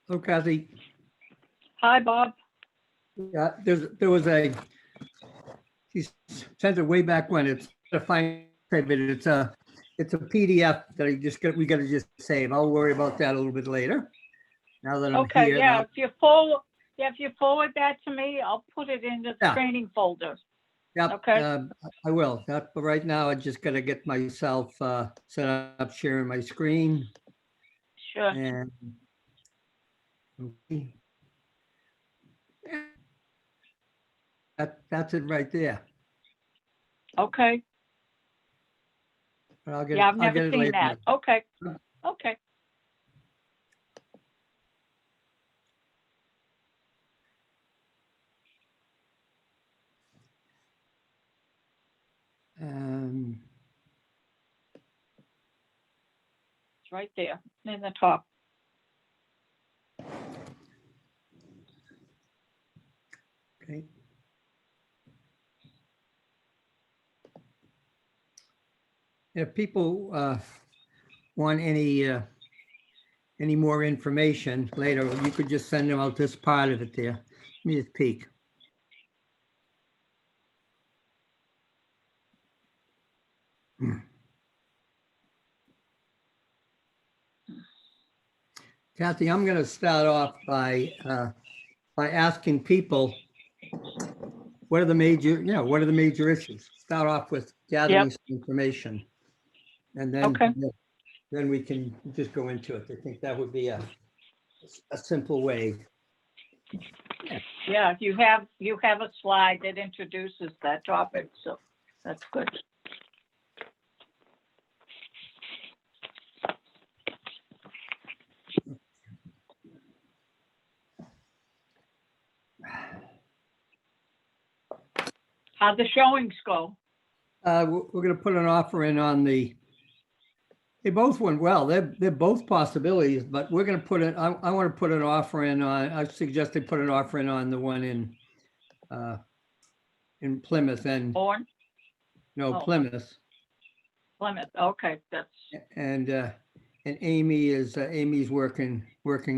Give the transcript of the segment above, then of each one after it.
Oh, Kathy, Hi, Bob. yeah, she sent it way back when. It's a fine, but it's a PDF that we got to just save. I'll worry about that a little bit later. Now that I'm Okay, here. yeah, if you forward that to me, I'll put it in the Yeah. training folder. Yep, Okay. I will. But right now I just got to get myself set up, sharing my screen, Sure. and okay. That's it right there. Okay. But I'll get Yeah, I've I'll get never it seen later. that. Okay. Okay. Um, It's right there in the top. okay. If people want any more information later, you could just send them out this part of it there. Let me just peek. Kathy, I'm going to start off by asking people what are the major issues. Start off with gathering some information, and Okay. then we can just go into it. I think that would be a simple way. Yeah, you have a slide that introduces that topic, so that's good. How'd the showings go? We're going to put an offer in on the. They both went well. They're both possibilities, but we're going to put it. I want to put an offer in on. I suggest they put an offer in on the one in Plymouth and Born? no Oh. Plymouth, Plymouth. Okay, that's and Amy's working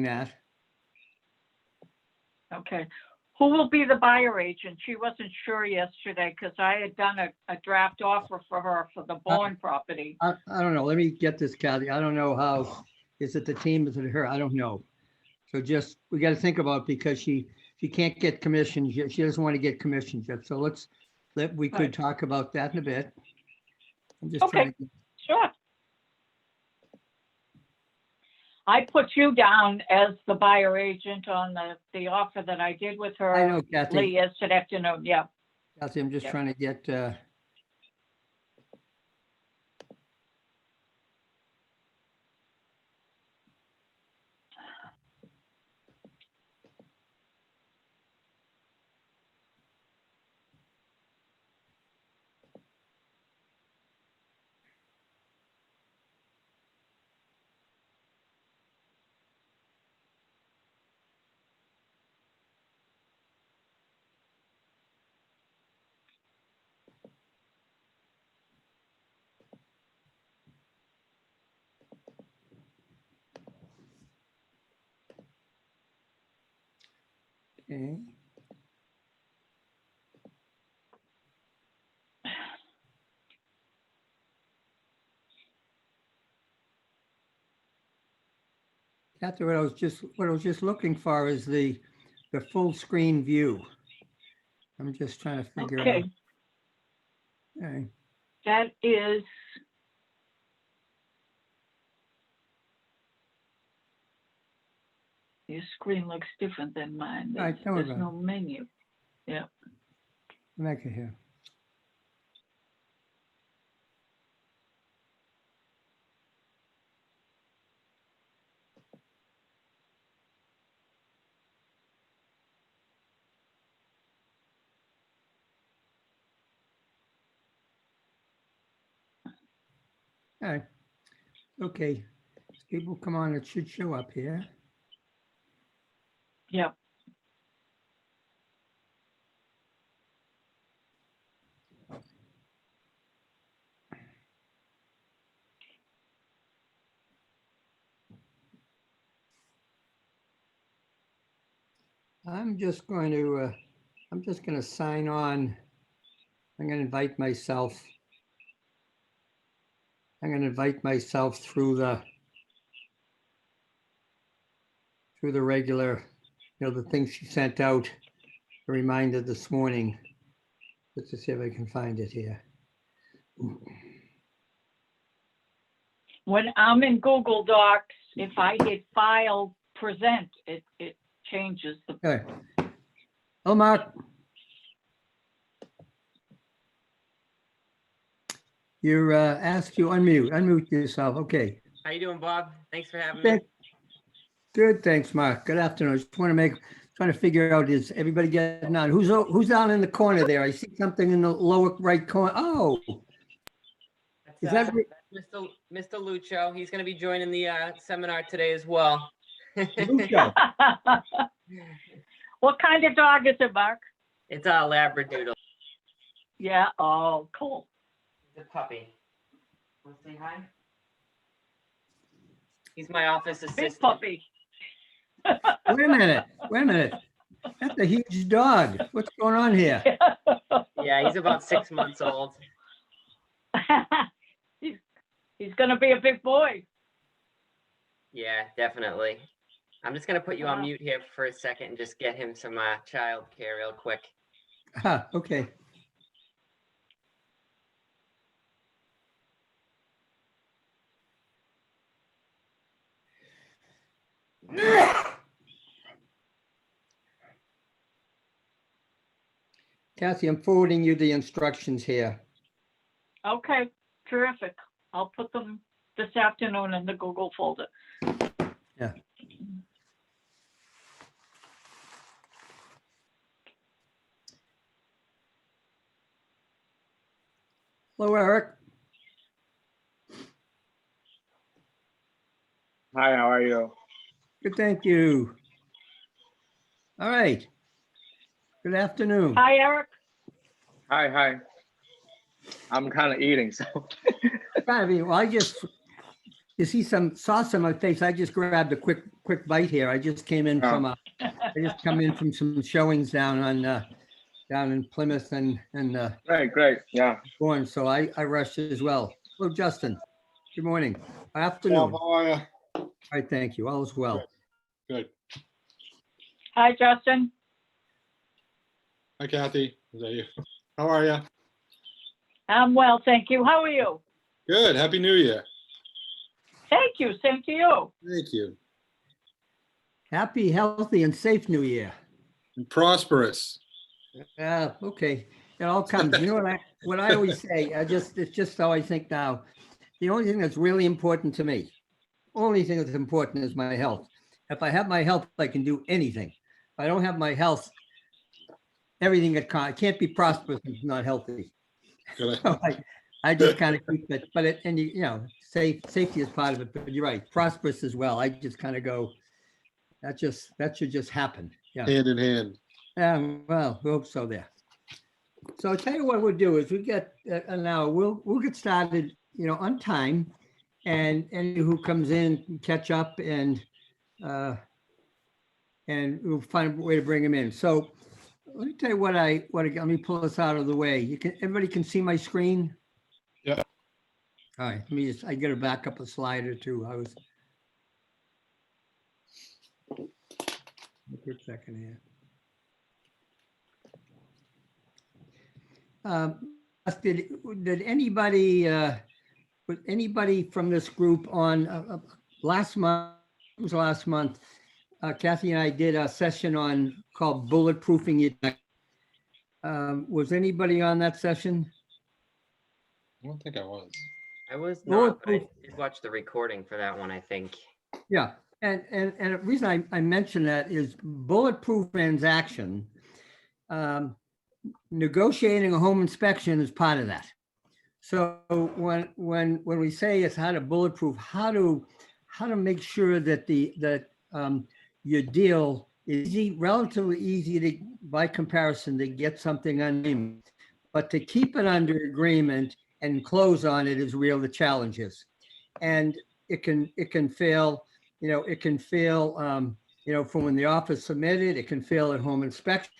that. okay. Who will be the buyer agent? She wasn't sure yesterday because I had done a draft offer for her for the Bourne property. I don't know. Let me get this, Kathy. I don't know how. Is it the team? Is it her? I don't know. So just we got to think about because she can't get commissions yet. She doesn't want to get commissions yet. So we could Right. talk about that in a bit. I'm just Okay. trying to. Sure. I put you down as the buyer agent on the offer that I did with her. I know, Kathy. Lee yesterday afternoon. Yeah. Kathy, I'm just Yep. trying to get. Okay. Kathy, what I was just looking for is the full screen view. I'm just trying to figure Okay. out. Okay. That is. Your screen looks different than mine. All right, don't worry There's about no menu. Yeah. Make it here. All right. Okay. People come on, it should show up here. Yeah. I'm just going to sign on. I'm going to invite myself. I'm going to invite myself through the regular, the thing she sent out, a reminder this morning. Let's just see if I can find it here. When I'm in Google Docs, if I hit file present, it changes the. Okay. Hello, Mark. You're asked to unmute yourself. Okay. How you doing, Bob? Thanks for having me. Okay. Good. Thanks, Mark. Good afternoon. I just want to trying to figure out, is everybody getting on? Who's down in the corner there? I see something in the lower right corner. Oh, is That's, that Mr. Lucho. He's going to be joining the seminar today as well. Lucho? What kind of dog is it, Mark? It's a Labradoodle. Yeah. Oh, cool. It's a puppy. Want to say hi? He's my office Big assistant. puppy. Wait a minute. That's a huge dog. What's going on here? Yeah, he's about 6 months old. He's gonna be a big boy. Yeah, definitely. I'm just going to put you on Wow. mute here for a second and just get him some child care real quick. Okay. Kathy, I'm forwarding you the instructions here. Okay, terrific. I'll put them this afternoon in the Google folder. Yeah. Hello, Eric. Hi, how are you? Good, thank you. All right. Good afternoon. Hi, Eric. Hi. I'm kind of eating, so. Well, you saw some on my face. I just grabbed a quick bite here. I just came in Oh. from some showings down in Plymouth and Great, yeah. Bourne, so I rushed as well. Hello, Justin. Good morning. Bob, Afternoon. how are you? All right, thank you. All is well. Good. Hi, Justin. Hi, Kathy. Is that you? How are you? I'm well, thank you. How are you? Good. Happy New Year. Thank you. Same to you. Thank you. Happy, healthy, and safe New Year. And prosperous. Okay. It all comes. You know what I always say, it's just how I think now. The only thing that's really important to me, only thing that's important is my health. If I have my health, I can do anything. If I don't have my health, everything I can't be prosperous if it's not healthy. Good. So I just kind of keep it, but safety is part of it, but you're right, prosperous as well. I just kind of go, that should just happen. Yeah. Hand in hand. Well, we hope so there. So I'll tell you what we'll do is we'll get get started, on time, and who comes in can catch up and we'll find a way to bring them in. So let me tell you let me pull this out of the way. Everybody can see my screen? Yeah. All right, I got to back up a slide or two. A quick second here. Did anybody from this group on last month? It was last month. Kathy and I did a session called bulletproofing your deck. Was anybody on that session? I don't think I was. I was not, but I did watch the recording for that one, I think. Yeah, and the reason I mention that is bulletproof transaction. Negotiating a home inspection is part of that. So when we say it's how to bulletproof, how to make sure that your deal is relatively easy by comparison to get something on, but to keep it under agreement and close on it is the challenges, and it can fail. It can fail from when the offer submitted, it can fail at home inspection.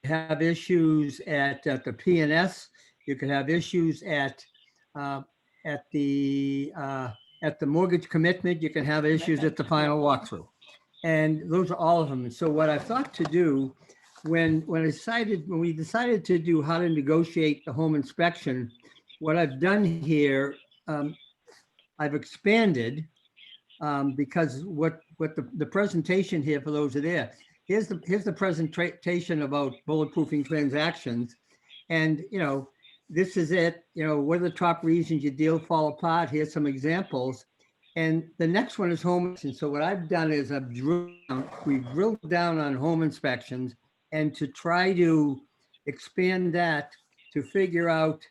Have issues at the PNS. You could have issues uh, at the mortgage commitment. You can have issues at the final walkthrough, and those are all of them. And so what I thought to do when we decided to do how to negotiate the home inspection, what I've done here, I've expanded because what the presentation here for those who are there, here's the presentation about bulletproofing transactions. And, this is it, what are the top reasons your deal fall apart? Here's some examples. And the next one is home. And so what I've done is we've drilled down on home inspections and to try to expand that to figure out,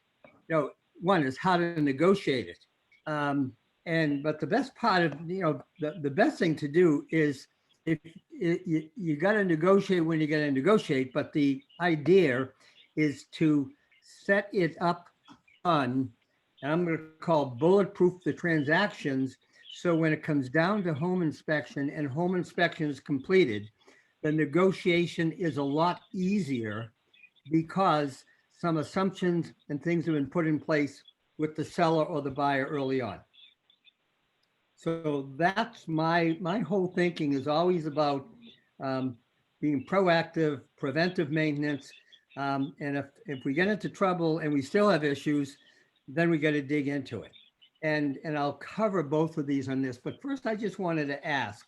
one is how to negotiate it. But the best part of, the best thing to do is if you got to negotiate when you got to negotiate, but the idea is to set it up on, and I'm going to call bulletproof the transactions. So when it comes down to home inspection and home inspection is completed, the negotiation is a lot easier because some assumptions and things have been put in place with the seller or the buyer early on. So that's my whole thinking is always about being proactive, preventive maintenance. And if we get into trouble and we still have issues, then we got to dig into it. And I'll cover both of these on this. But first, I just wanted to ask,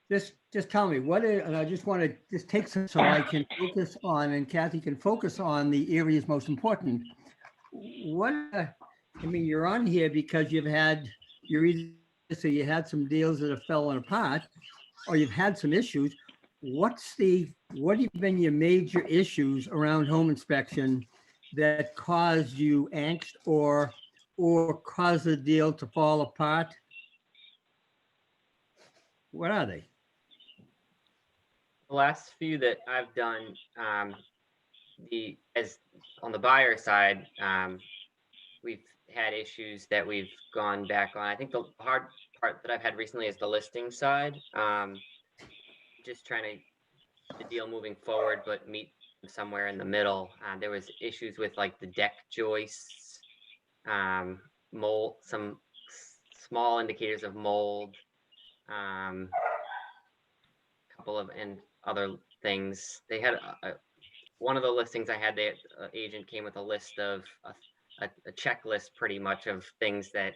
just tell me and I just want to just take some so I can focus on, and Kathy can focus on the areas most important. You're on here because you had some deals that have fallen apart, or you've had some issues. What have been your major issues around home inspection that caused you angst or caused the deal to fall apart? What are they? The last few that I've done, as on the buyer side, we've had issues that we've gone back on. I think the hard part that I've had recently is the listing side. Just trying to the deal moving forward, but meet somewhere in the middle. There was issues with like the deck joists, mold, some small indicators of mold, couple of and other things. They had one of the listings I had. The agent came with a list of a checklist, pretty much, of things that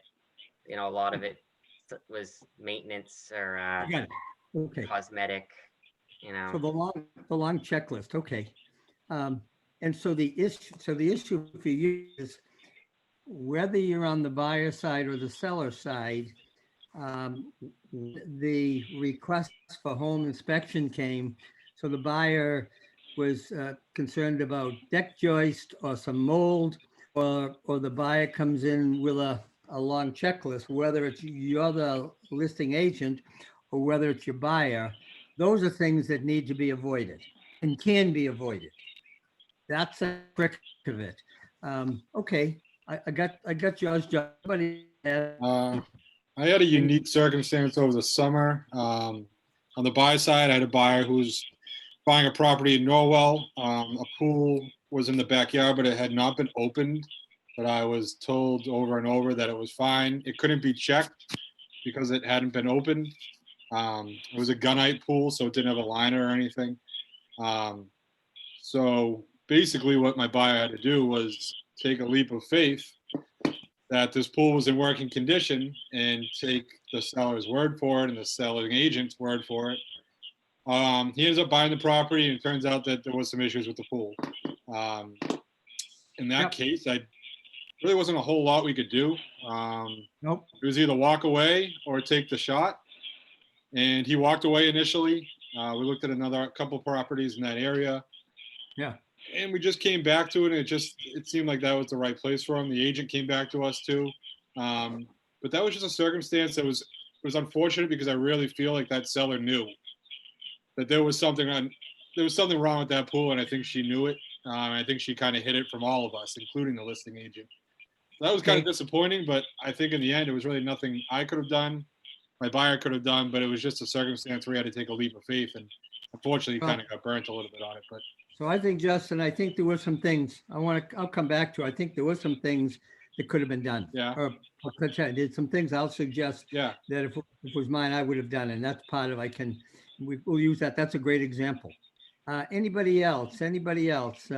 a lot of it was maintenance or Okay. cosmetic. So the long checklist. Okay. And so the issue for you is whether you're on the buyer side or the seller side, the request for home inspection came. So the buyer was concerned about deck joist or some mold, or the buyer comes in with a long checklist, whether it's you're the listing agent or whether it's your buyer. Those are things that need to be avoided and can be avoided. That's the trick of it. Okay, I got yours, John. I had a unique circumstance over the summer. On the buy side, I had a buyer who's buying a property in Norwell. A pool was in the backyard, but it had not been opened. But I was told over and over that it was fine. It couldn't be checked because it hadn't been opened. It was a gunite pool, so it didn't have a liner or anything. So basically what my buyer had to do was take a leap of faith that this pool was in working condition and take the seller's word for it and the selling agent's word for it. He ends up buying the property, and it turns out that there was some issues with the pool. In that case, I really wasn't a whole lot we could do. Nope. It was either walk away or take the shot. And he walked away initially. We looked at a couple properties in that area. Yeah. And we just came back to it, and it seemed like that was the right place for him. The agent came back to us too. But that was just a circumstance that was unfortunate, because I really feel like that seller knew that there was something wrong with that pool, and I think she knew it. I think she kind of hid it from all of us, including the listing agent. So that was kind of disappointing, but I think in the end, it was really nothing I could have done. my buyer could have done, but it was just a circumstance where he had to take a leap of faith, and unfortunately, kind of got burnt a little bit on it. But So I think, Justin, I think there were some things I'll come back to. I think there were some things that could have been done. Yeah. Or there's some things I'll suggest yeah, that if it was mine, I would have done. And that's part of, we'll use that. That's a great example. Anybody else? Anybody else?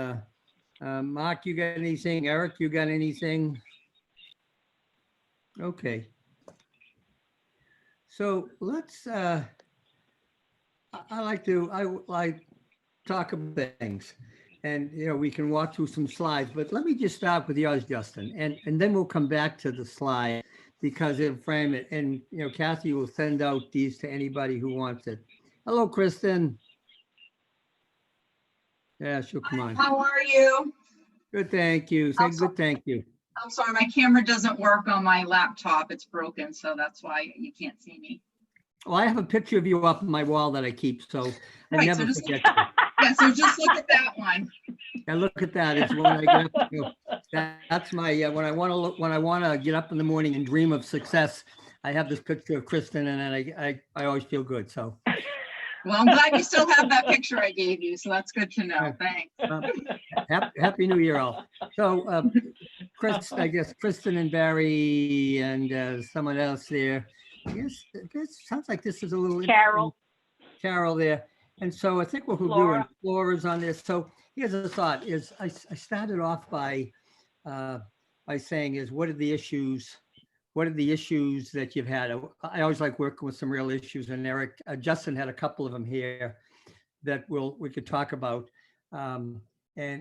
Mark, you got anything? Eric, you got anything? Okay. So let's, I like talk about things, and we can walk through some slides, but let me just start with yours, Justin, and then we'll come back to the slide because it'll frame it. And Kathy will send out these to anybody who wants it. Hello, Kristen. Yeah, she'll come on. How are you? Good, thank you. Say good, thank you. I'm sorry, my camera doesn't work on my laptop. It's broken, so that's why you can't see me. Well, I have a picture of you up on my wall that I keep, so I Right, never so just- forget you. Yeah, so just look at that one. And look at that. It's when I get up, that's my, when I want to get up in the morning and dream of success, I have this picture of Kristen, and then I always feel good. So Well, I'm glad you still have that picture I gave you, so that's good to know. Thanks. happy New Year, all. So Chris, I guess Kristen and Barry and someone else there. I guess this sounds like this is a little Carol. Carol there. And so I think what we'll do, and Flora's on this. So here's a thought: is I started off by saying is what are the issues that you've had? I always like working with some real issues, and Eric, Justin had a couple of them here that we could talk about. And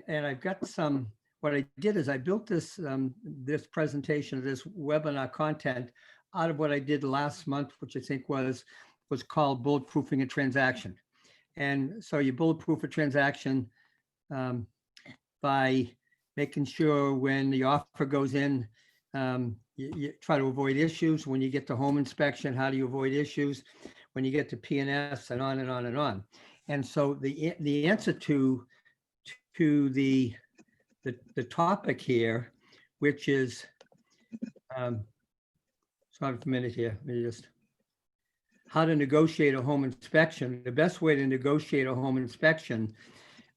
I've got some. What I did is I built this this presentation, this webinar content out of what I did last month, which I think was called bulletproofing a transaction. And so you bulletproof a transaction by making sure when the offer goes in, you try to avoid issues. When you get to home inspection, how do you avoid issues? When you get to P&S, and on and on and on. And so the answer to the topic here, which is, sorry for a minute here, let me just, how to negotiate a home inspection. The best way to negotiate a home inspection,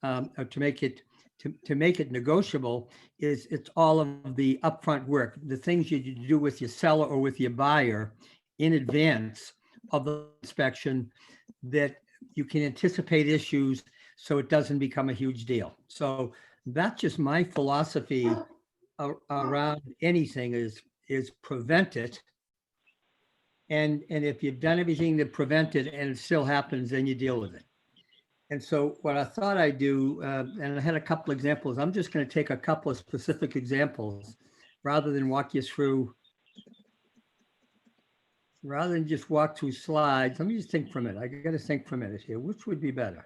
to make it negotiable, is it's all of the upfront work, the things you do with your seller or with your buyer in advance of the inspection, that you can anticipate issues so it doesn't become a huge deal. So that's just my philosophy around anything is prevent it. And if you've done everything to prevent it and it still happens, then you deal with it. And so what I thought I'd do, and I had a couple examples, I'm just going to take a couple of specific examples rather than walk you through, rather than just walk through slides. Let me just think for a minute. I got to think for a minute here. Which would be better?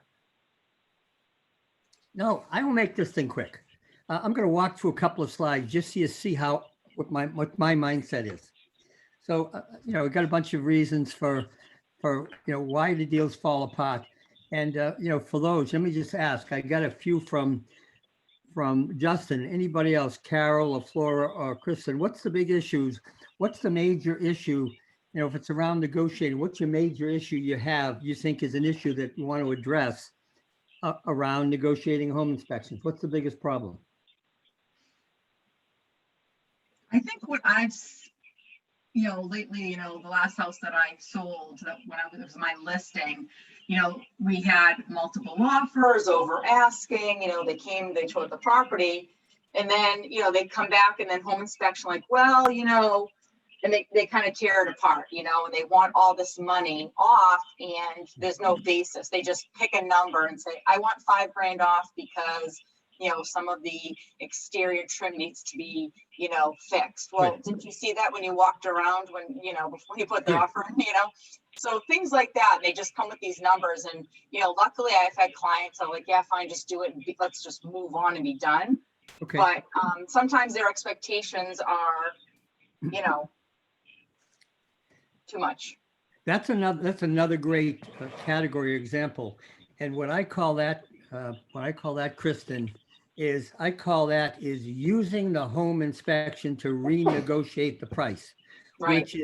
No, I will make this thing quick. I'm going to walk through a couple of slides just so you see what my mindset is. So, we've got a bunch of reasons for why the deals fall apart. And, for those, let me just ask, I got a few from Justin, anybody else, Carol or Flora or Kristen, what's the big issues? What's the major issue? If it's around negotiating, what's your major issue you think is an issue that you want to address around negotiating home inspections? What's the biggest problem? I think what I've, lately, the last house that I sold, that when it was my listing, we had multiple offers over asking, they toured the property, and then, they come back and then home inspection, like, well, and they kind of tear it apart, and they want all this money off, and there's no basis. They just pick a number and say, I want $5,000 off because some of the exterior trim needs to be, fixed. Well, Right. Didn't you see that when you walked around before you put the Yeah. offer in, So things like that, they just come with these numbers. And, luckily I've had clients that are like, yeah, fine, just do it. And let's just move on and be done. Okay. But sometimes their expectations are, too much. That's another great category example. And what I call that, Kristen, is using the home inspection to renegotiate the price, Right. which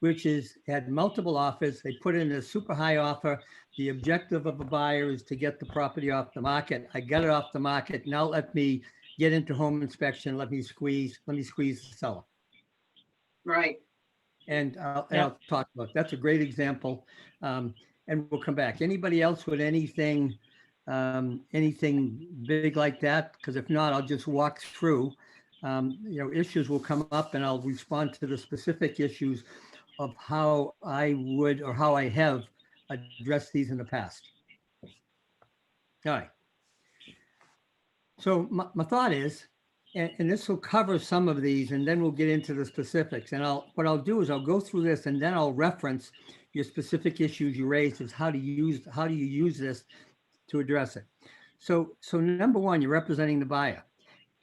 which is had multiple offers. They put in a super high offer. The objective of a buyer is to get the property off the market. I got it off the market. Now let me get into home inspection. Let me squeeze the seller. Right. And I'll talk about, that's a great example. And we'll come back. Anybody else with anything big like that? Because if not, I'll just walk through. Issues will come up and I'll respond to the specific issues of how I would or how I have addressed these in the past. All right. So my thought is, and this will cover some of these, and then we'll get into the specifics. And what I'll do is I'll go through this, and then I'll reference your specific issues you raised. Is how do you use this to address it? So number one, you're representing the buyer.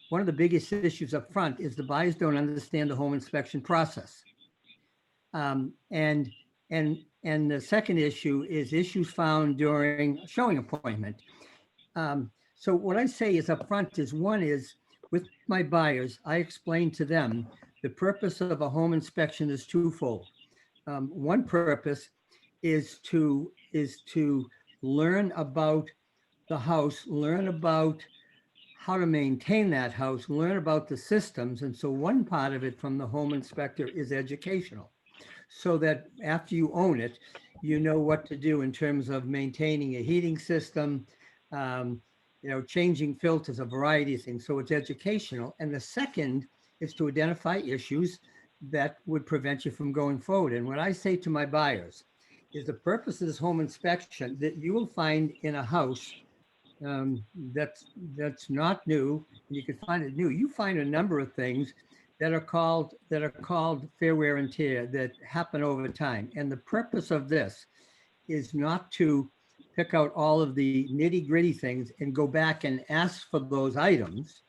One of the biggest issues up front is the buyers don't understand the home inspection process. And the second issue is issues found during a showing appointment. So what I say is up front is one is with my buyers, I explain to them the purpose of a home inspection is twofold. One purpose is to learn about the house, learn about how to maintain that house, learn about the systems. And so one part of it from the home inspector is educational, so that after you own it, you know what to do in terms of maintaining a heating system, changing filters, a variety of things. So it's educational. And the second is to identify issues that would prevent you from going forward. And what I say to my buyers is the purpose of this home inspection that you will find in a house that's not new, and you can find it new. You find a number of things that are called fair wear and tear that happen over time. And the purpose of this is not to pick out all of the nitty gritty things and go back and ask for those items.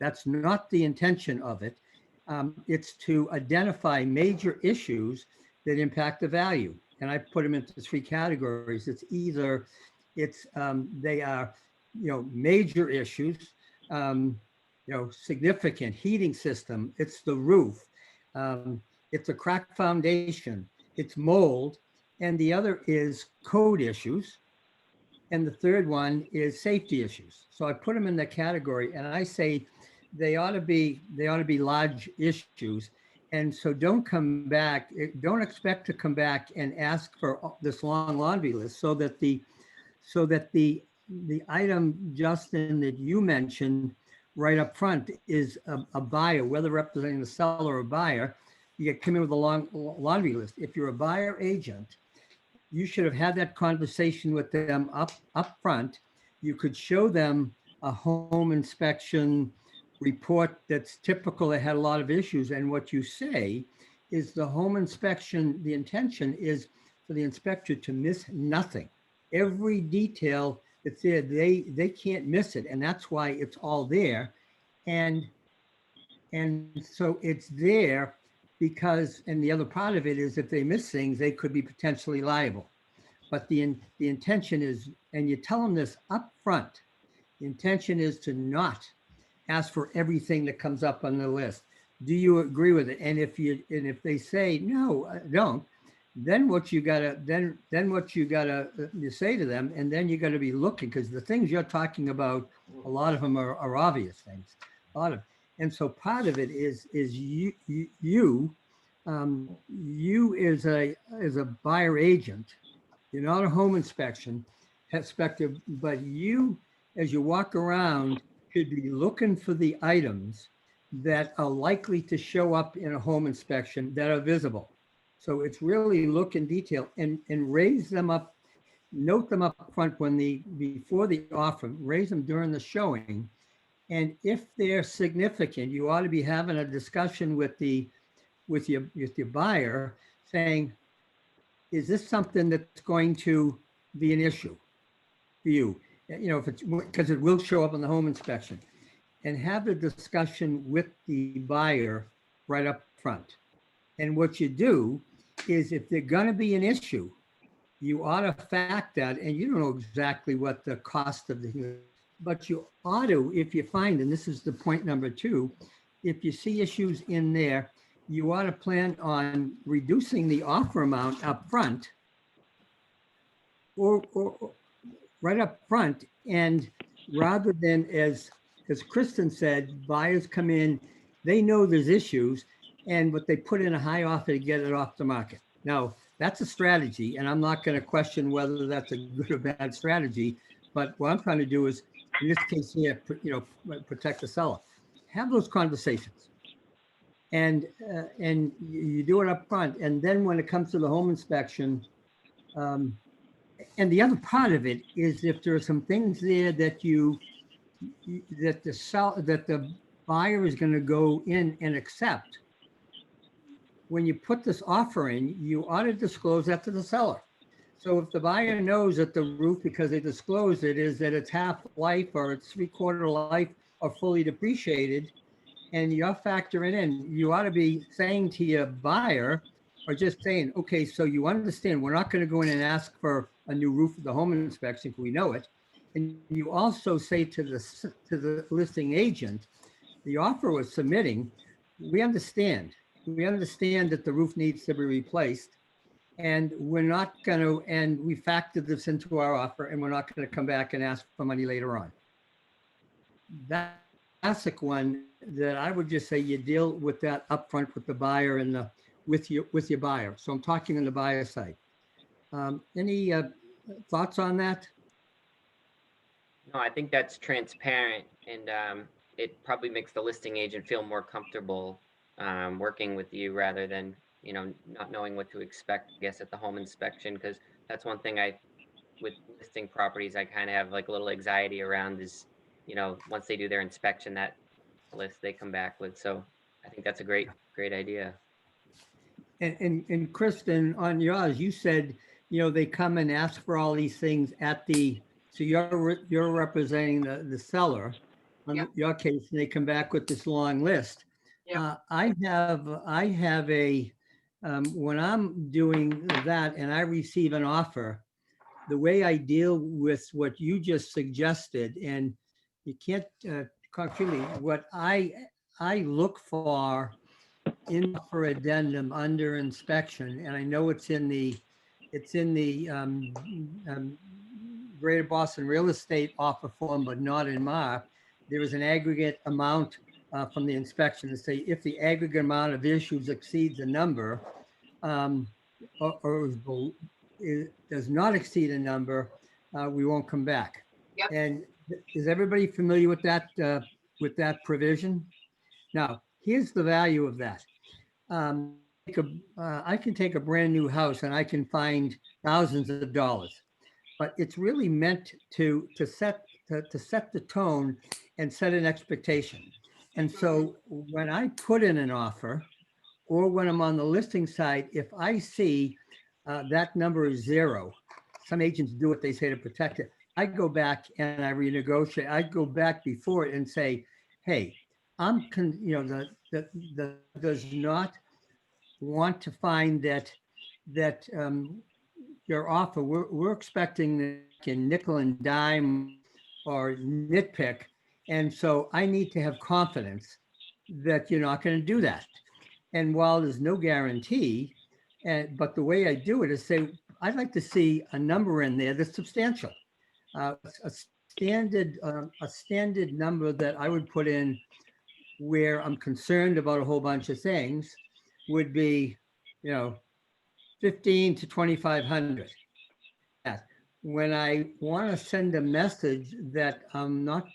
That's not the intention of it. It's to identify major issues that impact the value. And I put them into three categories. It's either they are, major issues, significant heating system, it's the roof, it's a cracked foundation, it's mold, and the other is code issues. And the third one is safety issues. So I put them in that category, and I say they ought to be large issues. And so don't expect to come back and ask for this long laundry list, so that the item, Justin, that you mentioned right up front is a buyer, whether representing the seller or buyer, you come in with a long laundry list. If you're a buyer agent, you should have had that conversation with them up front. You could show them a home inspection report that's typical, that had a lot of issues. And what you say is the home inspection, the intention is for the inspector to miss nothing. Every detail that's there, they can't miss it. And that's why it's all there. And so it's there because, and the other part of it is if they miss things, they could be potentially liable. But the intention is, and you tell them this up front, the intention is to not ask for everything that comes up on the list. Do you agree with it? And if they say, no, I don't, then what you gotta you say to them, and then you gotta be looking, because the things you're talking about, a lot of them are obvious things. And so part of it is you as a buyer agent. You're not a home inspector, but you, as you walk around, should be looking for the items that are likely to show up in a home inspection that are visible. So it's really look in detail and raise them up, note them up front before the offer, raise them during the showing. And if they're significant, you ought to be having a discussion with your buyer saying, is this something that's going to be an issue for you? If it's, because it will show up on the home inspection, and have the discussion with the buyer right up front. And what you do is, if they're going to be an issue, you ought to fact that, and you don't know exactly what the cost of the, but you ought to, if you find, and this is the point number two, if you see issues in there you ought to plan on reducing the offer amount up front or right up front. And rather than, as Kristen said, buyers come in, they know there's issues, but they put in a high offer to get it off the market. Now, that's a strategy, and I'm not going to question whether that's a good or bad strategy. But what I'm trying to do is, in this case here, protect the seller. Have those conversations, and you do it up front. And then when it comes to the home inspection, and the other part of it is if there are some things there that that the buyer is going to go in and accept. When you put this offer in, you ought to disclose that to the seller. So if the buyer knows that the roof, because they disclosed it, is that it's half life or it's 3/4 life or fully depreciated, and you're factoring in, you ought to be saying to your buyer, or just saying, okay, so you understand we're not going to go in and ask for a new roof at the home inspection if we know it. And you also say to the listing agent, the offer was submitting, we understand that the roof needs to be replaced, and we're not going to, and we factored this into our offer, and we're not going to come back and ask for money later on. That classic one that I would just say you deal with that upfront with the buyer and with your buyer. So I'm talking on the buyer side. Any thoughts on that? No, I think that's transparent, and it probably makes the listing agent feel more comfortable working with you rather than, not knowing what to expect, I guess, at the home inspection. Because that's one thing with listing properties, I kind of have like a little anxiety around is, once they do their inspection, that list they come back with. So I think that's a great idea. And Kristen, on yours, you said, they come and ask for all these things so you're representing the seller. On Yep. your case, and they come back with this long list. Yep. I have a, when I'm doing that and I receive an offer, the way I deal with what you just suggested, and you can't concretely, what I look for for addendum under inspection, and I know it's in the Greater Boston Real Estate offer form, but not in MARP. There is an aggregate amount from the inspection to say if the aggregate amount of issues exceeds a number, or does not exceed a number, we won't come back. Yep. And is everybody familiar with that provision? Now, here's the value of that. I can take a brand new house and I can find thousands of dollars, but it's really meant to set the tone and set an expectation. And so when I put in an offer, or when I'm on the listing side, if I see that number is 0, some agents do what they say to protect it. I go back and I renegotiate. I go back before it and say, hey, the does not want to find that your offer, we're expecting that in nickel and dime or nitpick. And so I need to have confidence that you're not going to do that. And while there's no guarantee, but the way I do it is say, I'd like to see a number in there that's substantial. A standard number that I would put in where I'm concerned about a whole bunch of things would be, $1,500 to $2,500. When I want to send a message that I'm not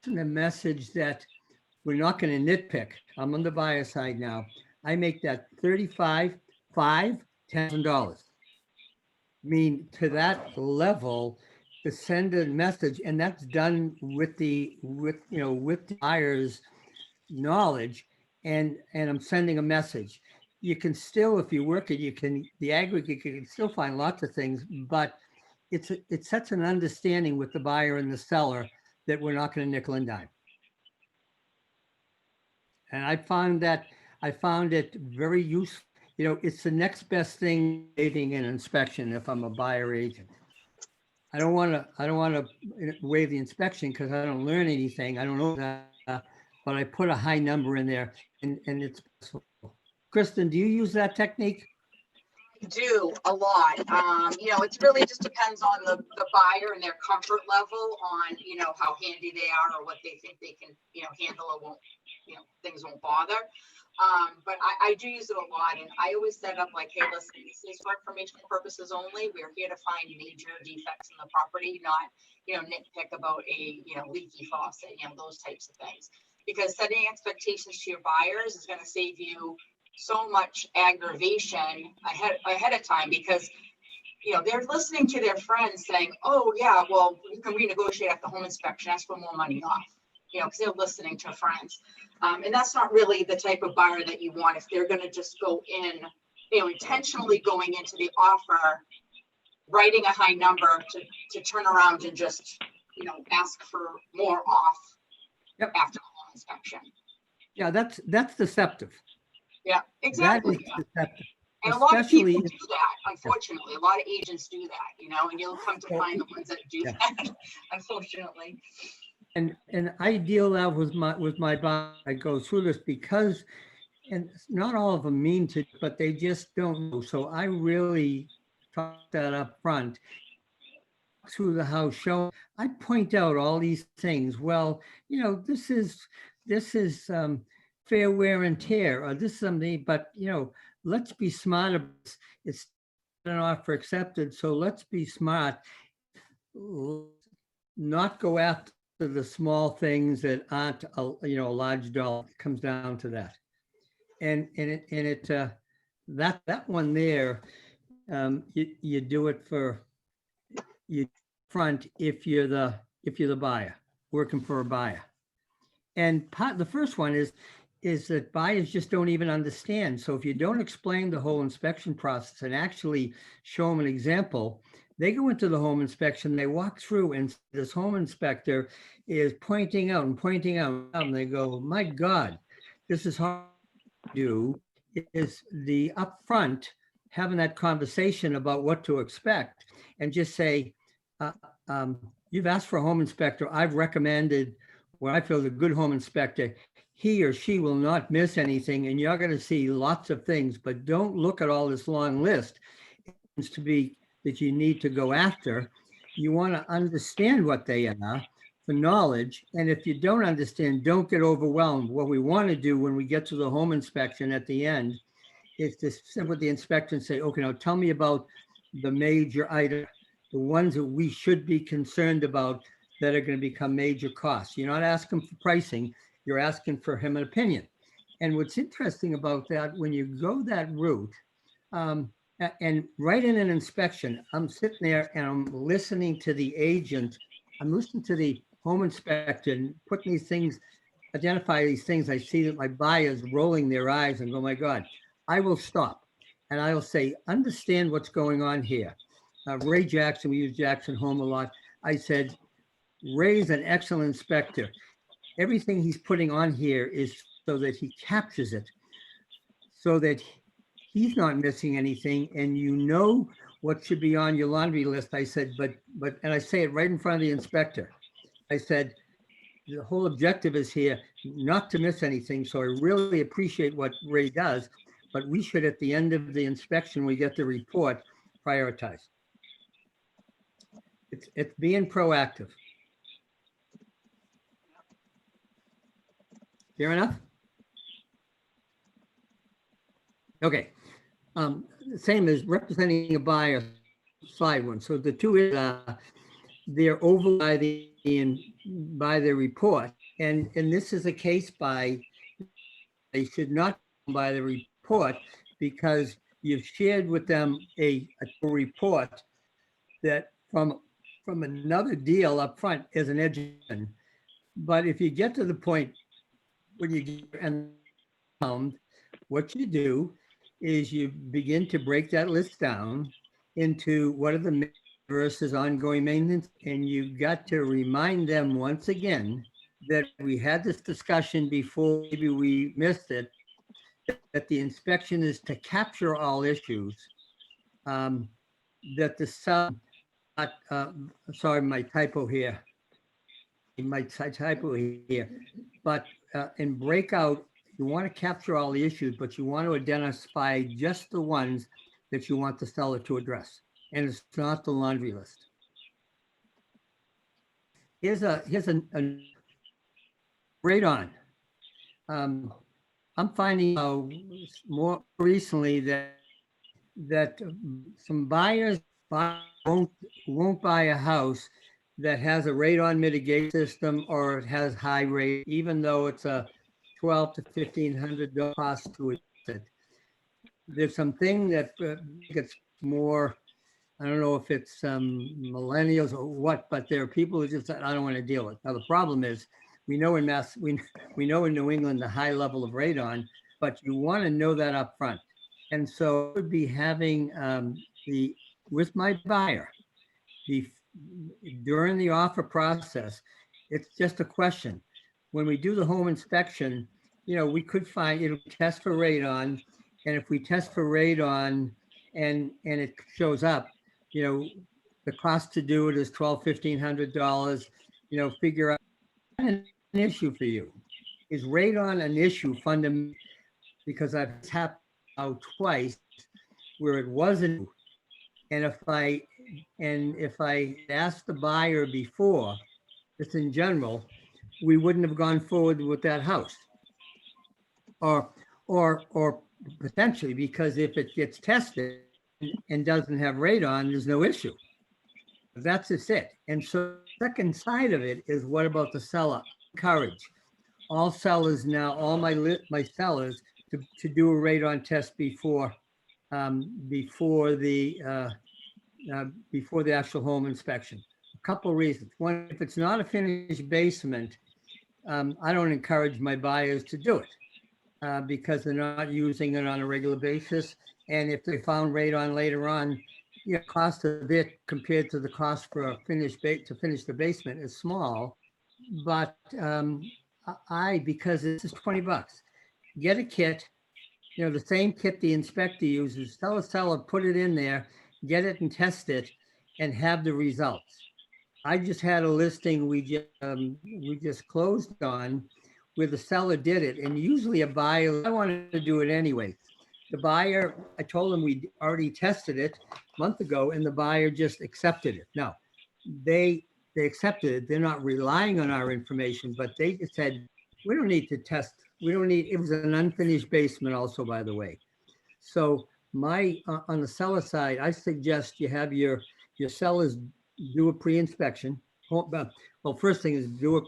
send a message that we're not going to nitpick. I'm on the buyer side now. I make that $10,000. I mean, to that level, to send a message, and that's done with the buyer's knowledge, and I'm sending a message. You can still, if you work it, the aggregate, you can still find lots of things, but it sets an understanding with the buyer and the seller that we're not going to nickel and dime. And I found it very useful. It's the next best thing dating an inspection if I'm a buyer agent. I don't want to waive the inspection because I don't learn anything. I don't know that, but I put a high number in there, and it's possible. Kristen, do you use that technique? Do a lot. You know, it's really just depends on the buyer and their comfort level on, you know, how handy they are or what they think they can, you know, handle or won't, you know, things won't bother. But I do use it a lot, and I always set up like, hey, listen, this is for informational purposes only. We're here to find major defects in the property, not, you know, nitpick about a, you know, leaky faucet, you know, those types of things. Because setting expectations to your buyers is going to save you so much aggravation ahead of time, because you know they're listening to their friends saying, oh yeah, well, you can renegotiate at the home inspection, ask for more money off, you know, because they're listening to friends. And that's not really the type of buyer that you want if they're going to just go in, you know, intentionally going into the offer writing a high number to turn around and just, you know, ask for more off. Yep. After the home inspection. Yeah, that's deceptive. Yeah, That exactly. is deceptive. And a lot of Especially people if- do that, unfortunately. A lot of agents do that, you know, and you'll come to find the ones that do Yeah. that, unfortunately. And I deal out with my buyer. I go through this because, and not all of them mean to, but they just don't know. So I really talk that up front through the house show. I point out all these things. Well, you know, this is fair wear and tear, or this is something, but you know, let's be smart about this. It's an offer accepted, so let's be smart. Not go after the small things that aren't you know, a large dollar. It comes down to that. And that one there, you do it for you front if you're the buyer working for a buyer. And the first one is that buyers just don't even understand. So if you don't explain the whole inspection process and actually show them an example, they go into the home inspection, they walk through, and this home inspector is pointing out, and they go, my God, this is hard to do. Is the upfront having that conversation about what to expect and just say, you've asked for a home inspector. I've recommended what I feel is a good home inspector. He or she will not miss anything, and you're going to see lots of things, but don't look at all this long list. It seems to be that you need to go after. You want to understand what they are for knowledge. And if you don't understand, don't get overwhelmed. What we want to do when we get to the home inspection at the end is to sit with the inspector and say, okay, now tell me about the major item, the ones that we should be concerned about that are going to become major costs. You're not asking for pricing, you're asking for him an opinion. And what's interesting about that, when you go that route, and right in an inspection, I'm sitting there and I'm listening to the agent, I'm listening to the home inspector and putting these things, identify these things. I see that my buyer's rolling their eyes and go, my God, I will stop. And I'll say, understand what's going on here. Ray Jackson, we use Jackson Home a lot. I said, Ray's an excellent inspector. Everything he's putting on here is so that he captures it, so that he's not missing anything, and you know what should be on your laundry list. I said, but, and I say it right in front of the inspector. I said, the whole objective is here not to miss anything. So I really appreciate what Ray does, but we should, at the end of the inspection, we get the report, prioritize. It's being proactive. Fair enough? Okay. Same as representing a buyer, slide one. So the two is they're over by the report, and this is a case by they should not by the report because you've shared with them a report that from another deal up front as an education. But if you get to the point when you get and what you do is you begin to break that list down into what are the versus ongoing maintenance, and you got to remind them once again that we had this discussion before, maybe we missed it, that the inspection is to capture all issues, that the sub, sorry, my typo here, but and break out You want to capture all the issues, but you want to identify just the ones that you want the seller to address. And it's not the laundry list. Here's a radon. I'm finding more recently that some buyers won't buy a house that has a radon mitigation system or it has high rate, even though it's a $1,200 to $1,500 cost to it. There's something that gets more. I don't know if it's millennials or what, but there are people who just said, I don't want to deal with it. Now the problem is, we know in we know in New England the high level of radon, but you want to know that up front. And so I would be having with my buyer, during the offer process, it's just a question. When we do the home inspection, we could find, it'll test for radon. And if we test for radon and it shows up, the cost to do it is $1,200, $1,500, figure out an issue for you. Is radon an issue fundamentally? Because I've happened out twice where it wasn't. And if I asked the buyer before, just in general, we wouldn't have gone forward with that house. Or potentially, because if it gets tested and doesn't have radon, there's no issue. That's just it. And so the second side of it is, what about the seller? Encourage all sellers now, all my sellers to do a radon test before the actual home inspection. A couple reasons. One, if it's not a finished basement, I don't encourage my buyers to do it because they're not using it on a regular basis. And if they found radon later on, cost of it compared to the cost for a to finish the basement is small. But because it's just $20, get a kit, the same kit the inspector uses, tell a seller, put it in there, get it and test it and have the results. I just had a listing we just closed on where the seller did it, and usually a buyer, I wanted to do it anyway. The buyer, I told them we already tested it a month ago, and the buyer just accepted it. Now, they accepted it. They're not relying on our information, but they just said, we don't need to test. It was an unfinished basement also, by the way. So on the seller side, I suggest you have your sellers do a pre-inspection. Well, first thing is do a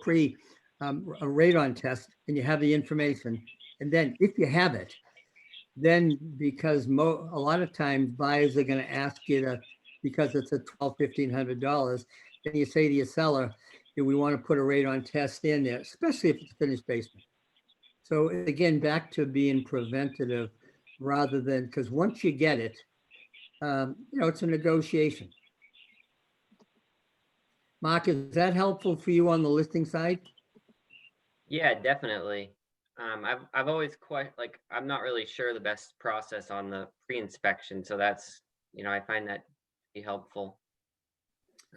radon test, and you have the information. And then if you have it, then because a lot of times buyers are going to ask you because it's a $1,200, $1,500, then you say to your seller, do we want to put a radon test in there, especially if it's a finished basement. So again, back to being preventative rather than, because once you get it, it's a negotiation. Mark, is that helpful for you on the listing side? Yeah, definitely. I've always I'm not really sure the best process on the pre-inspection, so that's, I find that to be helpful.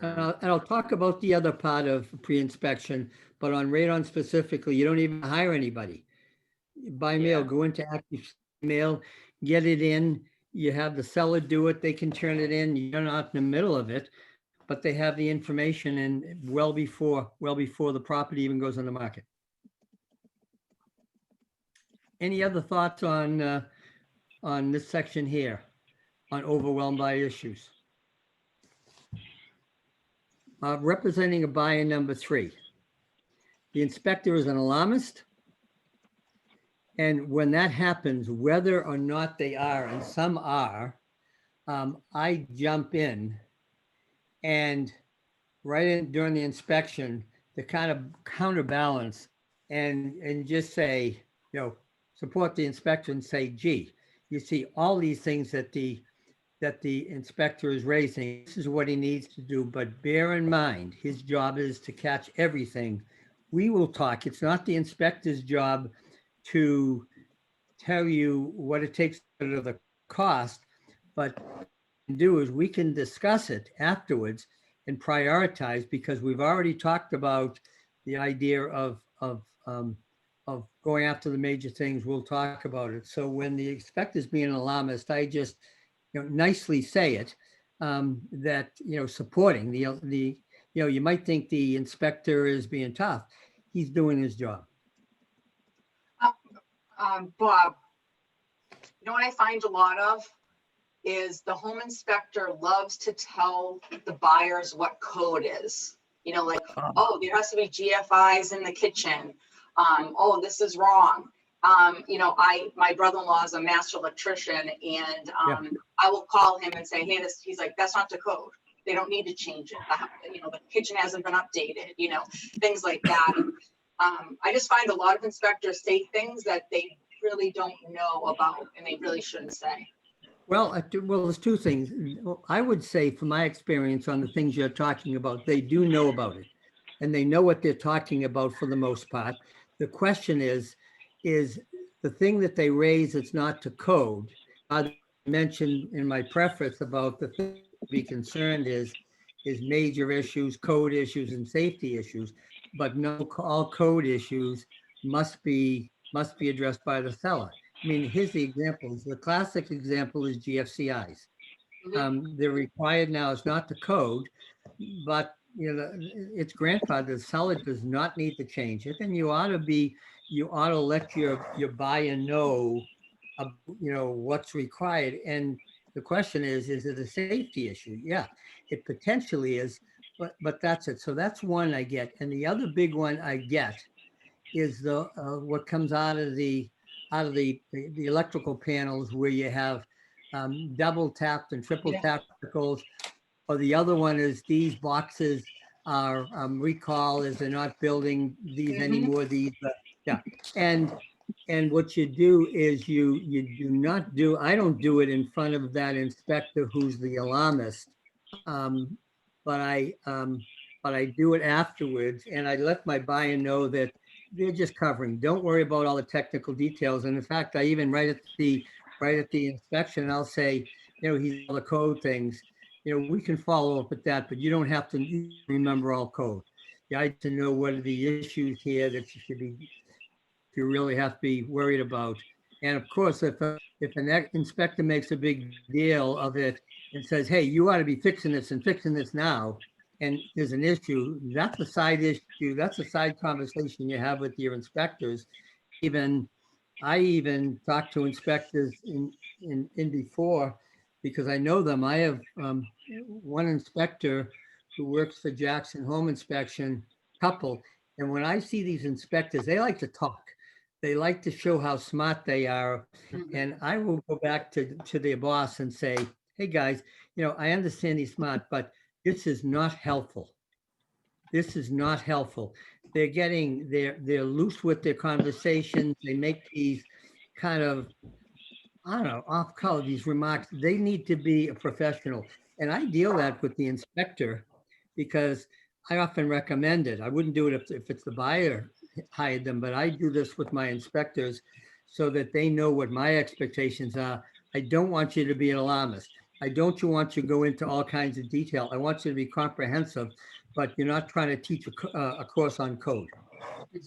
And I'll talk about the other part of pre-inspection, but on radon specifically, you don't even hire anybody. By mail, go into active mail, get it in. You have the seller do it. They can turn it in. You're not in the middle of it, but they have the information and well before the property even goes on the market. Any other thoughts on this section here, on overwhelmed by issues? Representing a buyer number 3. The inspector is an alarmist. And when that happens, whether or not they are, and some are, I jump in and during the inspection to kind of counterbalance and just say, support the inspector and say, gee, you see all these things that the inspector is raising. This is what he needs to do, but bear in mind, his job is to catch everything. We will talk. It's not the inspector's job to tell you what it takes to the cost, but what we can do is we can discuss it afterwards and prioritize, because we've already talked about the idea of of going after the major things, we'll talk about it. So when the inspector's being an alarmist, I just, nicely say it, that, supporting you might think the inspector is being tough. He's doing his job. Bob, you know what I find a lot of is the home inspector loves to tell the buyers what code is. Like, oh, there has to be GFIs in the kitchen. Oh, this is wrong. My brother-in-law is a master electrician, and I will call him and say, hey, he's like, that's not the code. They don't need to change it. The kitchen hasn't been updated, things like that. I just find a lot of inspectors say things that they really don't know about and they really shouldn't say. Well, there's two things. I would say from my experience on the things you're talking about, they do know about it and they know what they're talking about for the most part. The question is the thing that they raise, it's not to code. I mentioned in my preface about the thing to be concerned is major issues, code issues and safety issues, but no, all code issues must be addressed by the seller. I mean, here's the examples. The classic example is GFCIs. They're required now. It's not the code, but it's grandfathered. The seller does not need to change it, and you ought to let your buyer know, what's required. And the question is it a safety issue? Yeah, it potentially is, but that's it. So that's one I get, and the other big one I get is the what comes out of the electrical panels where you have double tapped and triple tapped particles, or the other one is these boxes are recall as they're not building these anymore. And what you do is you do not do. I don't do it in front of that inspector who's the alarmist, but I do it afterwards, and I let my buyer know that they're just covering. Don't worry about all the technical details. And in fact, I even write at the inspection, I'll say, he's all the code things. We can follow up with that, but you don't have to remember all code. You have to know what are the issues here that you really have to be worried about. And of course, if an inspector makes a big deal of it and says, hey, you ought to be fixing this and fixing this now, and there's an issue, that's a side issue. That's a side conversation you have with your inspectors. I even talk to inspectors in before, because I know them. I have one inspector who works for Jackson Home Inspection couple. And when I see these inspectors, they like to talk. They like to show how smart they are. And I will go back to their boss and say, hey guys, I understand he's smart, but this is not helpful. This is not helpful. They're loose with their conversations. They make these kind of, I don't know, off color, these remarks. They need to be a professional. And I deal that with the inspector because I often recommend it. I wouldn't do it if it's the buyer hired them, but I do this with my inspectors so that they know what my expectations are. I don't want you to be an alarmist. I don't want you to go into all kinds of detail. I want you to be comprehensive, but you're not trying to teach a course on code.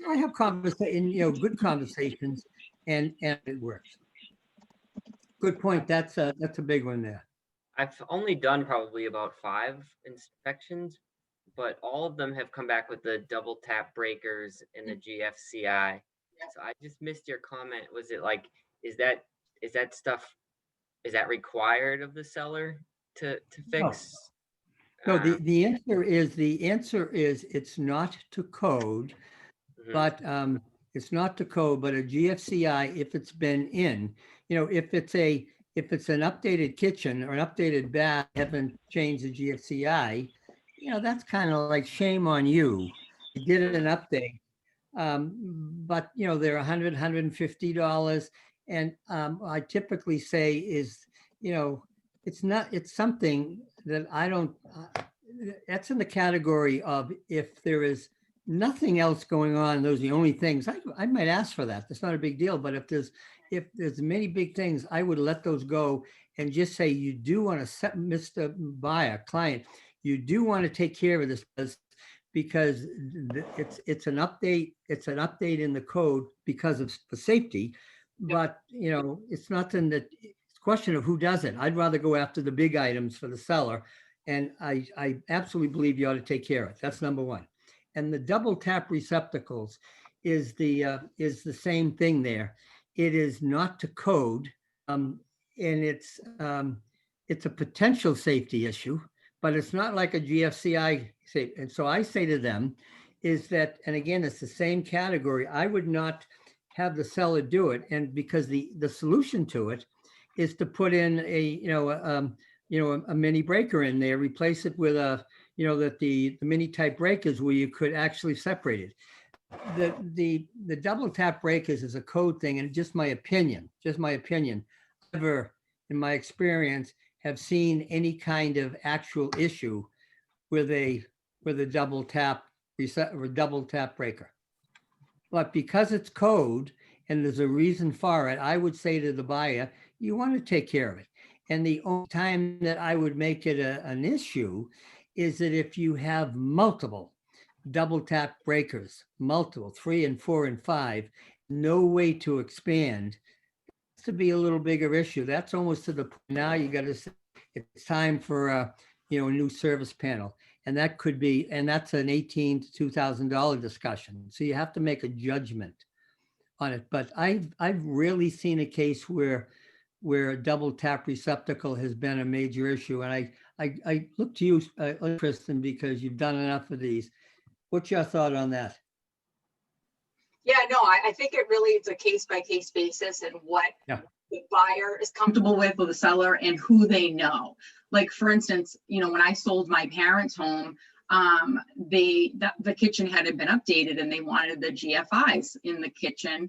I have good conversations, and it works. Good point. That's a big one there. I've only done probably about 5 inspections, but all of them have come back with the double tap breakers and the GFCI. So I just missed your comment. Was it like, is that stuff, is that required of the seller to fix? No, the answer is it's not to code, but it's not to code, but a GFCI, if it's been in, if it's an updated kitchen or an updated bath, haven't changed the GFCI, that's kind of like shame on you. You did an update. But they're $100, $150. And I typically say is, it's something that I don't, that's in the category of if there is nothing else going on, those are the only things, I might ask for that. That's not a big deal. But if there's many big things, I would let those go and just say, you do want to set Mr. Buyer, client, you do want to take care of this because because it's an update, in the code because of the safety. But, you know, it's nothing that, it's a question of who does it. I'd rather go after the big items for the seller. And I absolutely believe you ought to take care of it. That's number one. And the double tap receptacles is the same thing there. It is not to code, and it's a potential safety issue, but it's not like a GFCI say. And so I say to them is that, and again, it's the same category. I would not have the seller do it. And because the solution to it is to put in a mini breaker in there, replace it with the mini type breakers where you could actually separate it. The double tap breakers is a code thing, and just my opinion, never in my experience have seen any kind of actual issue with a double tap reset or double tap breaker. But because it's code and there's a reason for it, I would say to the buyer, you want to take care of it. And the only time that I would make it an issue is that if you have multiple double tap breakers, multiple 3 and 4 and 5, no way to expand, to be a little bigger issue. That's almost to the point now you got to say it's time for a new service panel. And that could be, and that's an $1,800 to $2,000 discussion. So you have to make a judgment on it. But I've rarely seen a case where a double tap receptacle has been a major issue. And I look to you, Kristen, because you've done enough of these. What's your thought on that? Yeah, no, I think it really is a case by case basis and what the buyer is comfortable with the seller and who they know. Like, for instance, when I sold my parents' home, the kitchen hadn't been updated and they wanted the GFIs in the kitchen,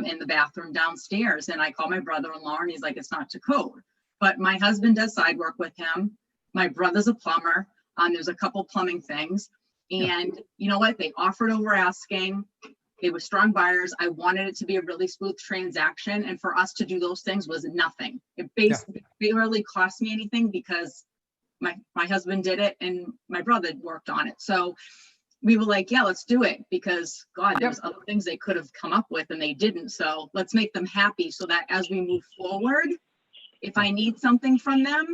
in the bathroom downstairs. And I called my brother-in-law and he's like, it's not to code. But my husband does side work with him. My brother's a plumber. There's a couple plumbing things. And you know what? They offered over asking. They were strong buyers. I wanted it to be a really smooth transaction. And for us to do those things was nothing. It barely cost me anything because my husband did it and my brother worked on it. So we were like, yeah, let's do it, because God, there's other things they could have come up with and they didn't. So let's make them happy so that as we move forward, if I need something from them,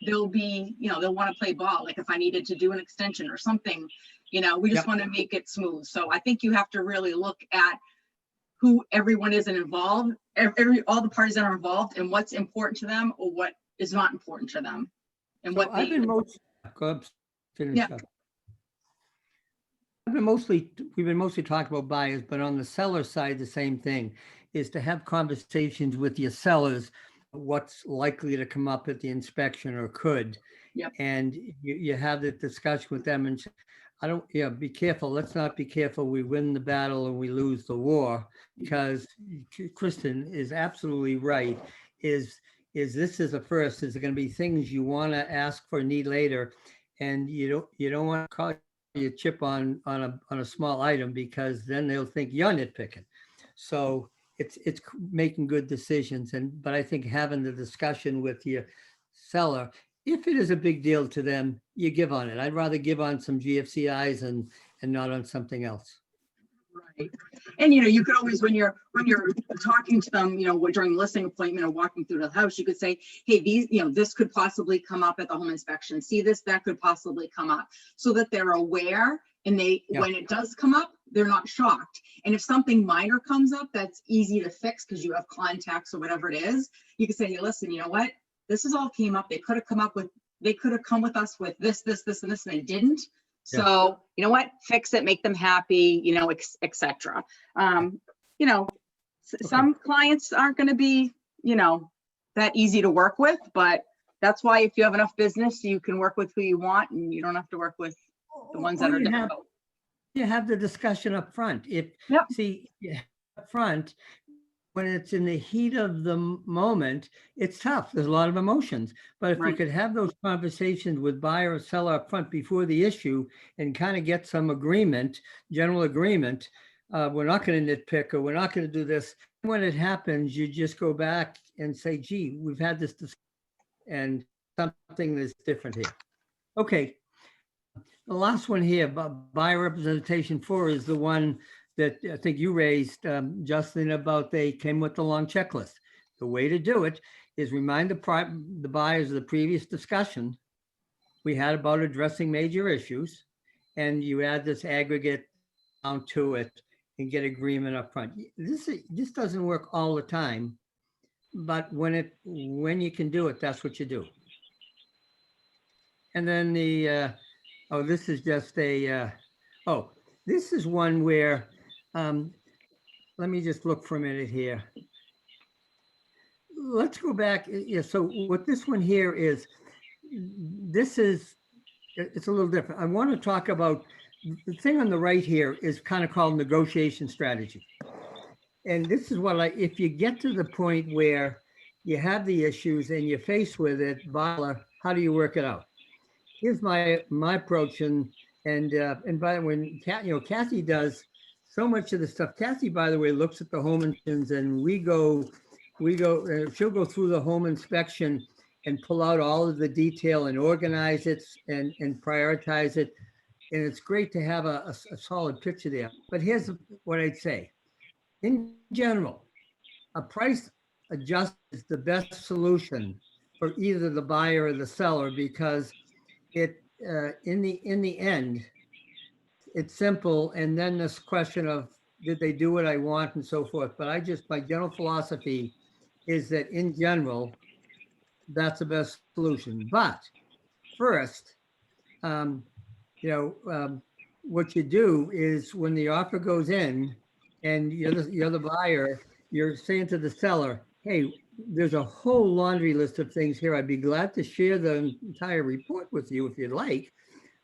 they'll be, they'll want to play ball. Like if I needed to do an extension or something, we just want to make it smooth. So I think you have to really look at who everyone is involved, all the parties that are involved, and what's important to them or what is not important to them. And So what we've been mostly talking about buyers, but on the seller side, the same thing is to have conversations with your sellers, what's likely to come up at the inspection or could. And you have the discussion with them and be careful. Let's not be careful. We win the battle and we lose the war, because Kristen is absolutely right. Is this is a first? Is there going to be things you want to ask for, need later, and you don't want to call your chip on a small item, because then they'll think you're nitpicking. So it's making good decisions. But I think having the discussion with your seller, if it is a big deal to them, you give on it. I'd rather give on some GFCIs and not on something else. Right. And you could always, when you're talking to them, during the listing appointment or walking through the house, you could say, hey, these, this could possibly come up at the home inspection. See this, that could possibly come up, so that they're aware. And when it does come up, they're not shocked. And if something minor comes up that's easy to fix because you have contacts or whatever it is, you can say, hey, listen, you know what? This is all came up. They could have come with us with this, and this, and they didn't. So, you know what? Fix it, make them happy, etc. Some clients aren't going to be, that easy to work with, but that's why if you have enough business, you can work with who you want and you don't have to work with the ones that are difficult. You have the discussion up front. Up front, when it's in the heat of the moment, it's tough. There's a lot of emotions. But if you could have those conversations with buyer or seller up front before the issue and kind of get some agreement, general agreement, we're not going to nitpick or we're not going to do this. When it happens, you just go back and say, gee, we've had this discussion and something that's different here. Okay. The last one here, buyer representation 4 is the one that I think you raised, Justin, about they came with the long checklist. The way to do it is remind the buyers of the previous discussion we had about addressing major issues, and you add this aggregate down to it and get agreement up front. This doesn't work all the time, but when you can do it, that's what you do. And then oh, this is just oh, this is one where, let me just look for a minute here. Let's go back. Yeah, so what this one here is, it's a little different. I want to talk about the thing on the right here is kind of called negotiation strategy. And this is what if you get to the point where you have the issues and you're faced with it, how do you work it out? Here's my approach, and by when Kathy does so much of the stuff. Kathy, by the way, looks at the home inspections, and she'll go through the home inspection and pull out all of the detail and organize it and prioritize it. And it's great to have a solid picture there. But here's what I'd say. In general, a price adjust is the best solution for either the buyer or the seller, because it in the end, it's simple. And then this question of, did they do what I want and so forth. But my general philosophy is that in general, that's the best solution. But first, what you do is when the offer goes in and you're the buyer, you're saying to the seller, hey, there's a whole laundry list of things here. I'd be glad to share the entire report with you if you'd like,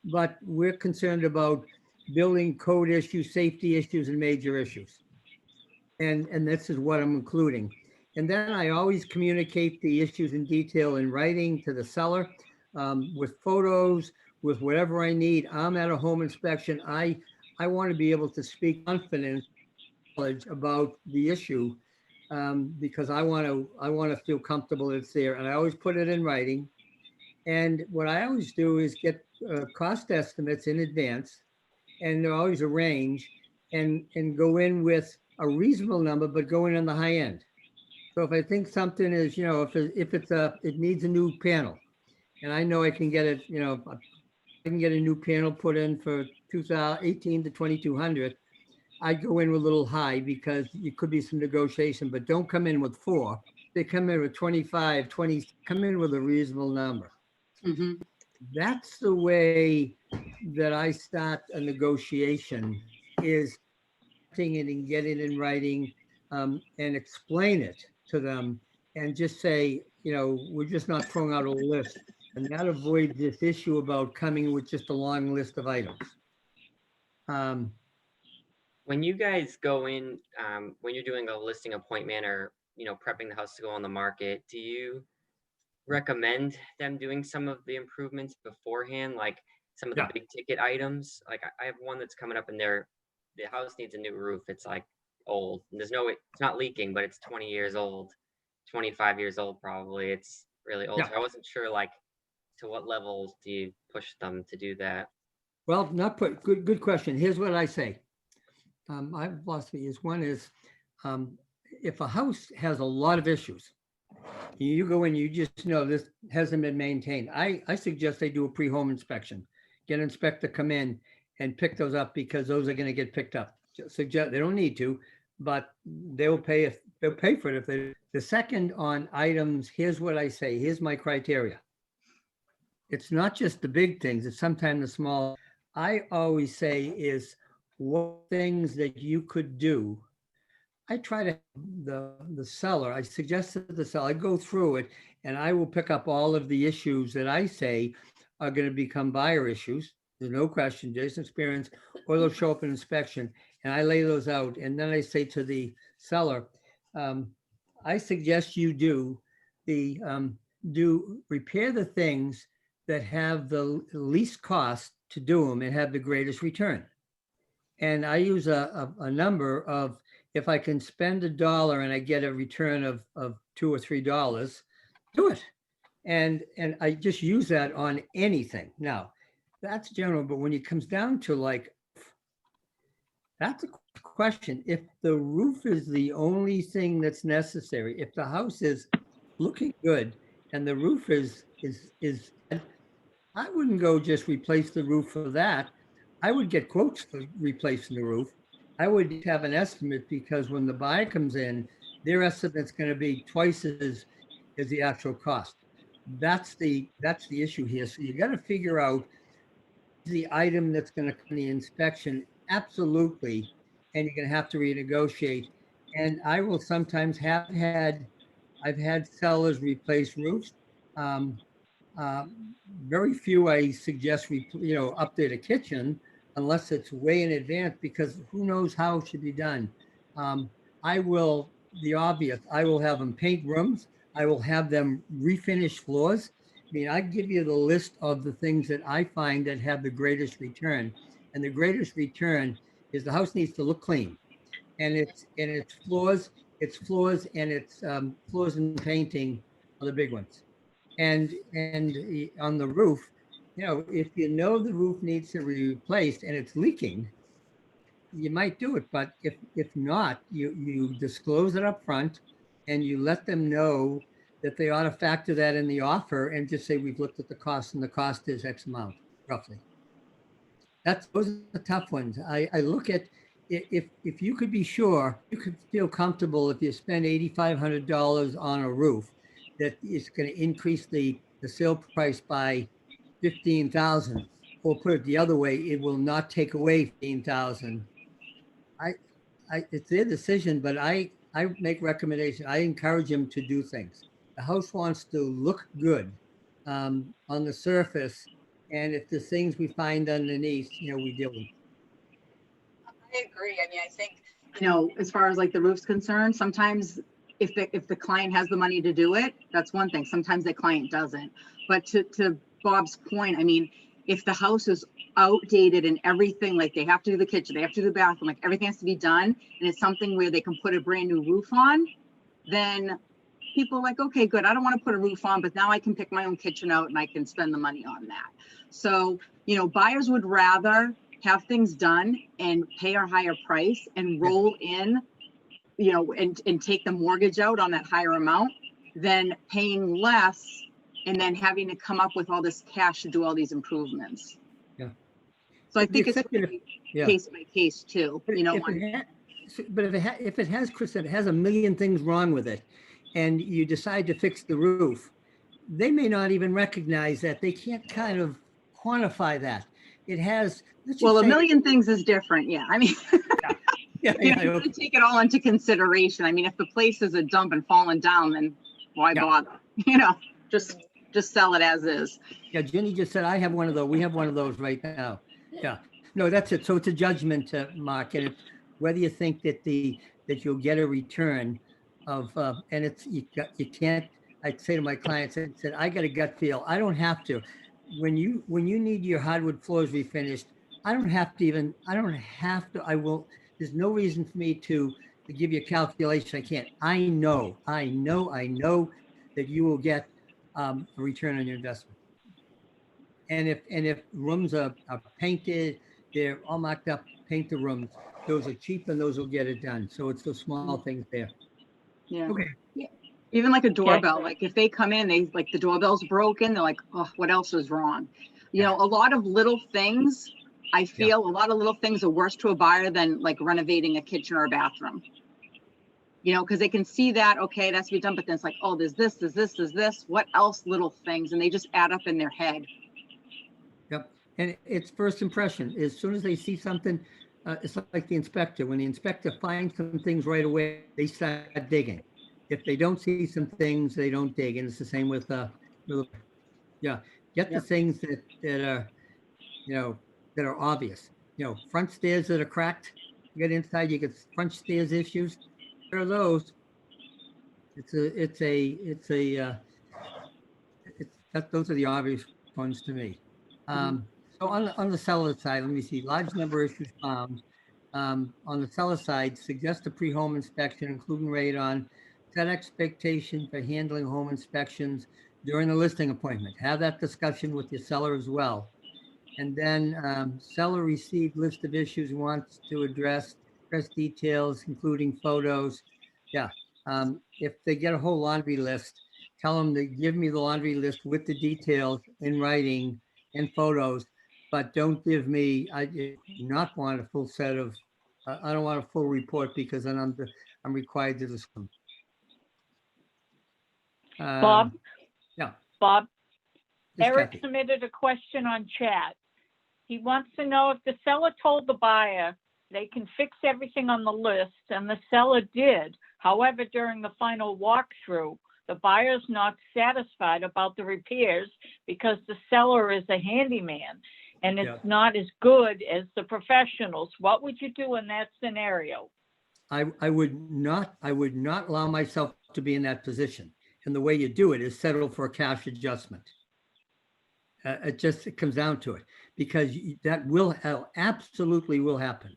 but we're concerned about building code issues, safety issues, and major issues. And this is what I'm including. And then I always communicate the issues in detail in writing to the seller, with photos, with whatever I need. I'm at a home inspection. I want to be able to speak confidence about the issue, because I want to feel comfortable that it's there. And I always put it in writing. And what I always do is get cost estimates in advance, and they're always a range, and go in with a reasonable number, but go in on the high end. So if I think something is, if it needs a new panel, and I know I can get it, I can get a new panel put in for 2018 to 2200. I go in with a little high because it could be some negotiation, but don't come in with 4. They come in with 25, 20, come in with a reasonable number. Mhm. That's the way that I start a negotiation, is getting it and get it in writing, and explain it to them, and just say, we're just not throwing out a list. And that avoids this issue about coming with just a long list of items. When you guys go in, when you're doing a listing appointment or, prepping the house to go on the market, do you recommend them doing some of the improvements beforehand, like some of the big ticket items? Like I have one that's coming up and the house needs a new roof. It's like old. And it's not leaking, but it's 20 years old, 25 years old probably. It's really old. Yeah. So I wasn't sure, like, to what levels do you push them to do that? Well, good question. Here's what I say. My philosophy is, one is, if a house has a lot of issues, you go in, you just know this hasn't been maintained. I suggest they do a pre-home inspection, get an inspector come in and pick those up, because those are going to get picked up. Suggest they don't need to, but they'll pay for it if they. The second, on items, here's what I say. Here's my criteria. It's not just the big things, it's sometimes the small. I always say is, what things that you could do. I try to, the seller, I suggest to the seller, I go through it, and I will pick up all of the issues that I say are going to become buyer issues. There's no question, Jason experience, or they'll show up in inspection, and I lay those out. And then I say to the seller, I suggest you repair the things that have the least cost to do them and have the greatest return. And I use a number of, if I can spend $1 and I get a return of $2 or $3, do it. And I just use that on anything. Now, that's general, but when it comes down to like, that's a question. If the roof is the only thing that's necessary, if the house is looking good and the roof is, I wouldn't go just replace the roof for that. I would get quotes for replacing the roof. I would have an estimate because when the buyer comes in, their estimate's going to be twice as the actual cost. That's the issue here. So you got to figure out the item that's going to come in the inspection, absolutely, and you're going to have to renegotiate. And I will sometimes I've had sellers replace roofs. Um, uh, Very few I suggest update a kitchen unless it's way in advance because who knows how it should be done. Um, I will the obvious. I will have them paint rooms. I will have them refinish floors. I mean, I give you the list of the things that I find that have the greatest return, and the greatest return is the house needs to look clean, and it's floors, and it's floors and painting are the big ones. And on the roof, if you know the roof needs to be replaced and it's leaking, you might do it. But if not, you disclose it up front and you let them know that they ought to factor that in the offer and just say, we've looked at the cost and the cost is X amount, roughly. Those are the tough ones. I look at if you could be sure, you could feel comfortable if you spend $8,500 on a roof, that it's going to increase the sale price by 15,000, or put it the other way, it will not take away 15,000. I, it's their decision, but I make recommendation. I encourage them to do things. The house wants to look good on the surface, and if there's things we find underneath, we deal with it. I agree. I mean, I think, as far as like the roof's concerned, sometimes if the client has the money to do it, that's one thing. Sometimes the client doesn't. But to Bob's point, I mean, if the house is outdated and everything, like they have to do the kitchen, they have to do the bathroom, like everything has to be done, and it's something where they can put a brand new roof on, then people are like, okay, good. I don't want to put a roof on, but now I can pick my own kitchen out and I can spend the money on that. So, buyers would rather have things done and pay a higher price and roll in, and take the mortgage out on that higher amount than paying less and then having to come up with all this cash to do all these improvements. Yeah. So I think it's really Yeah. case by case too, But if it has, Chris, it has a million things wrong with it, and you decide to fix the roof, they may not even recognize that. They can't kind of quantify that. It has. Well, a million things is different. Yeah. I mean, Yeah, you have to take it all into consideration. I mean, if the place is a dump and falling down, then why bother? Just sell it as is. Yeah, Jenny just said, I have one of those. We have one of those right now. Yeah. No, that's it. So it's a judgment, Mark, and it's whether you think that you'll get a return of, and it's, you can't, I'd say to my clients, I said, I got a gut feel. I don't have to. When you need your hardwood floors refinished, I don't have to, I will, there's no reason for me to give you a calculation. I can't. I know that you will get a return on your investment. And if rooms are painted, they're all marked up, paint the rooms. Those are cheap and those will get it done. So it's the small things there. Yeah. Okay. Yeah. Even like a doorbell, like if they come in, they like the doorbell's broken, they're like, oh, what else is wrong? A lot of little things, I feel a lot of little things are worse to a buyer than like renovating a kitchen or a bathroom. Because they can see that, okay, that's to be done, but then it's like, oh, there's this, what else little things? And they just add up in their head. Yep. And it's first impression. As soon as they see something, it's like the inspector. When the inspector finds some things right away, they start digging. If they don't see some things, they don't dig. And it's the same with, get the things that are, that are obvious. Front stairs that are cracked. You get inside, you get front stairs issues. There are those. Those are the obvious ones to me. So on the seller side, let me see, large number of issues found. On the seller side, suggest a pre-home inspection, including radon, set expectation for handling home inspections during the listing appointment. Have that discussion with your seller as well. And then seller received list of issues wants to address details, including photos. Yeah, if they get a whole laundry list, tell them to give me the laundry list with the details in writing and photos, but don't give me, I do not want a full set of, I don't want a full report because then I'm required to disclose. Bob, Yeah. Bob, Yes, Eric Kathy. submitted a question on chat. He wants to know if the seller told the buyer they can fix everything on the list, and the seller did. However, during the final walkthrough, the buyer's not satisfied about the repairs because the seller is a handyman and it's Yeah. not as good as the professionals. What would you do in that scenario? I would not allow myself to be in that position. And the way you do it is settle for a cash adjustment. It comes down to it because that will absolutely will happen.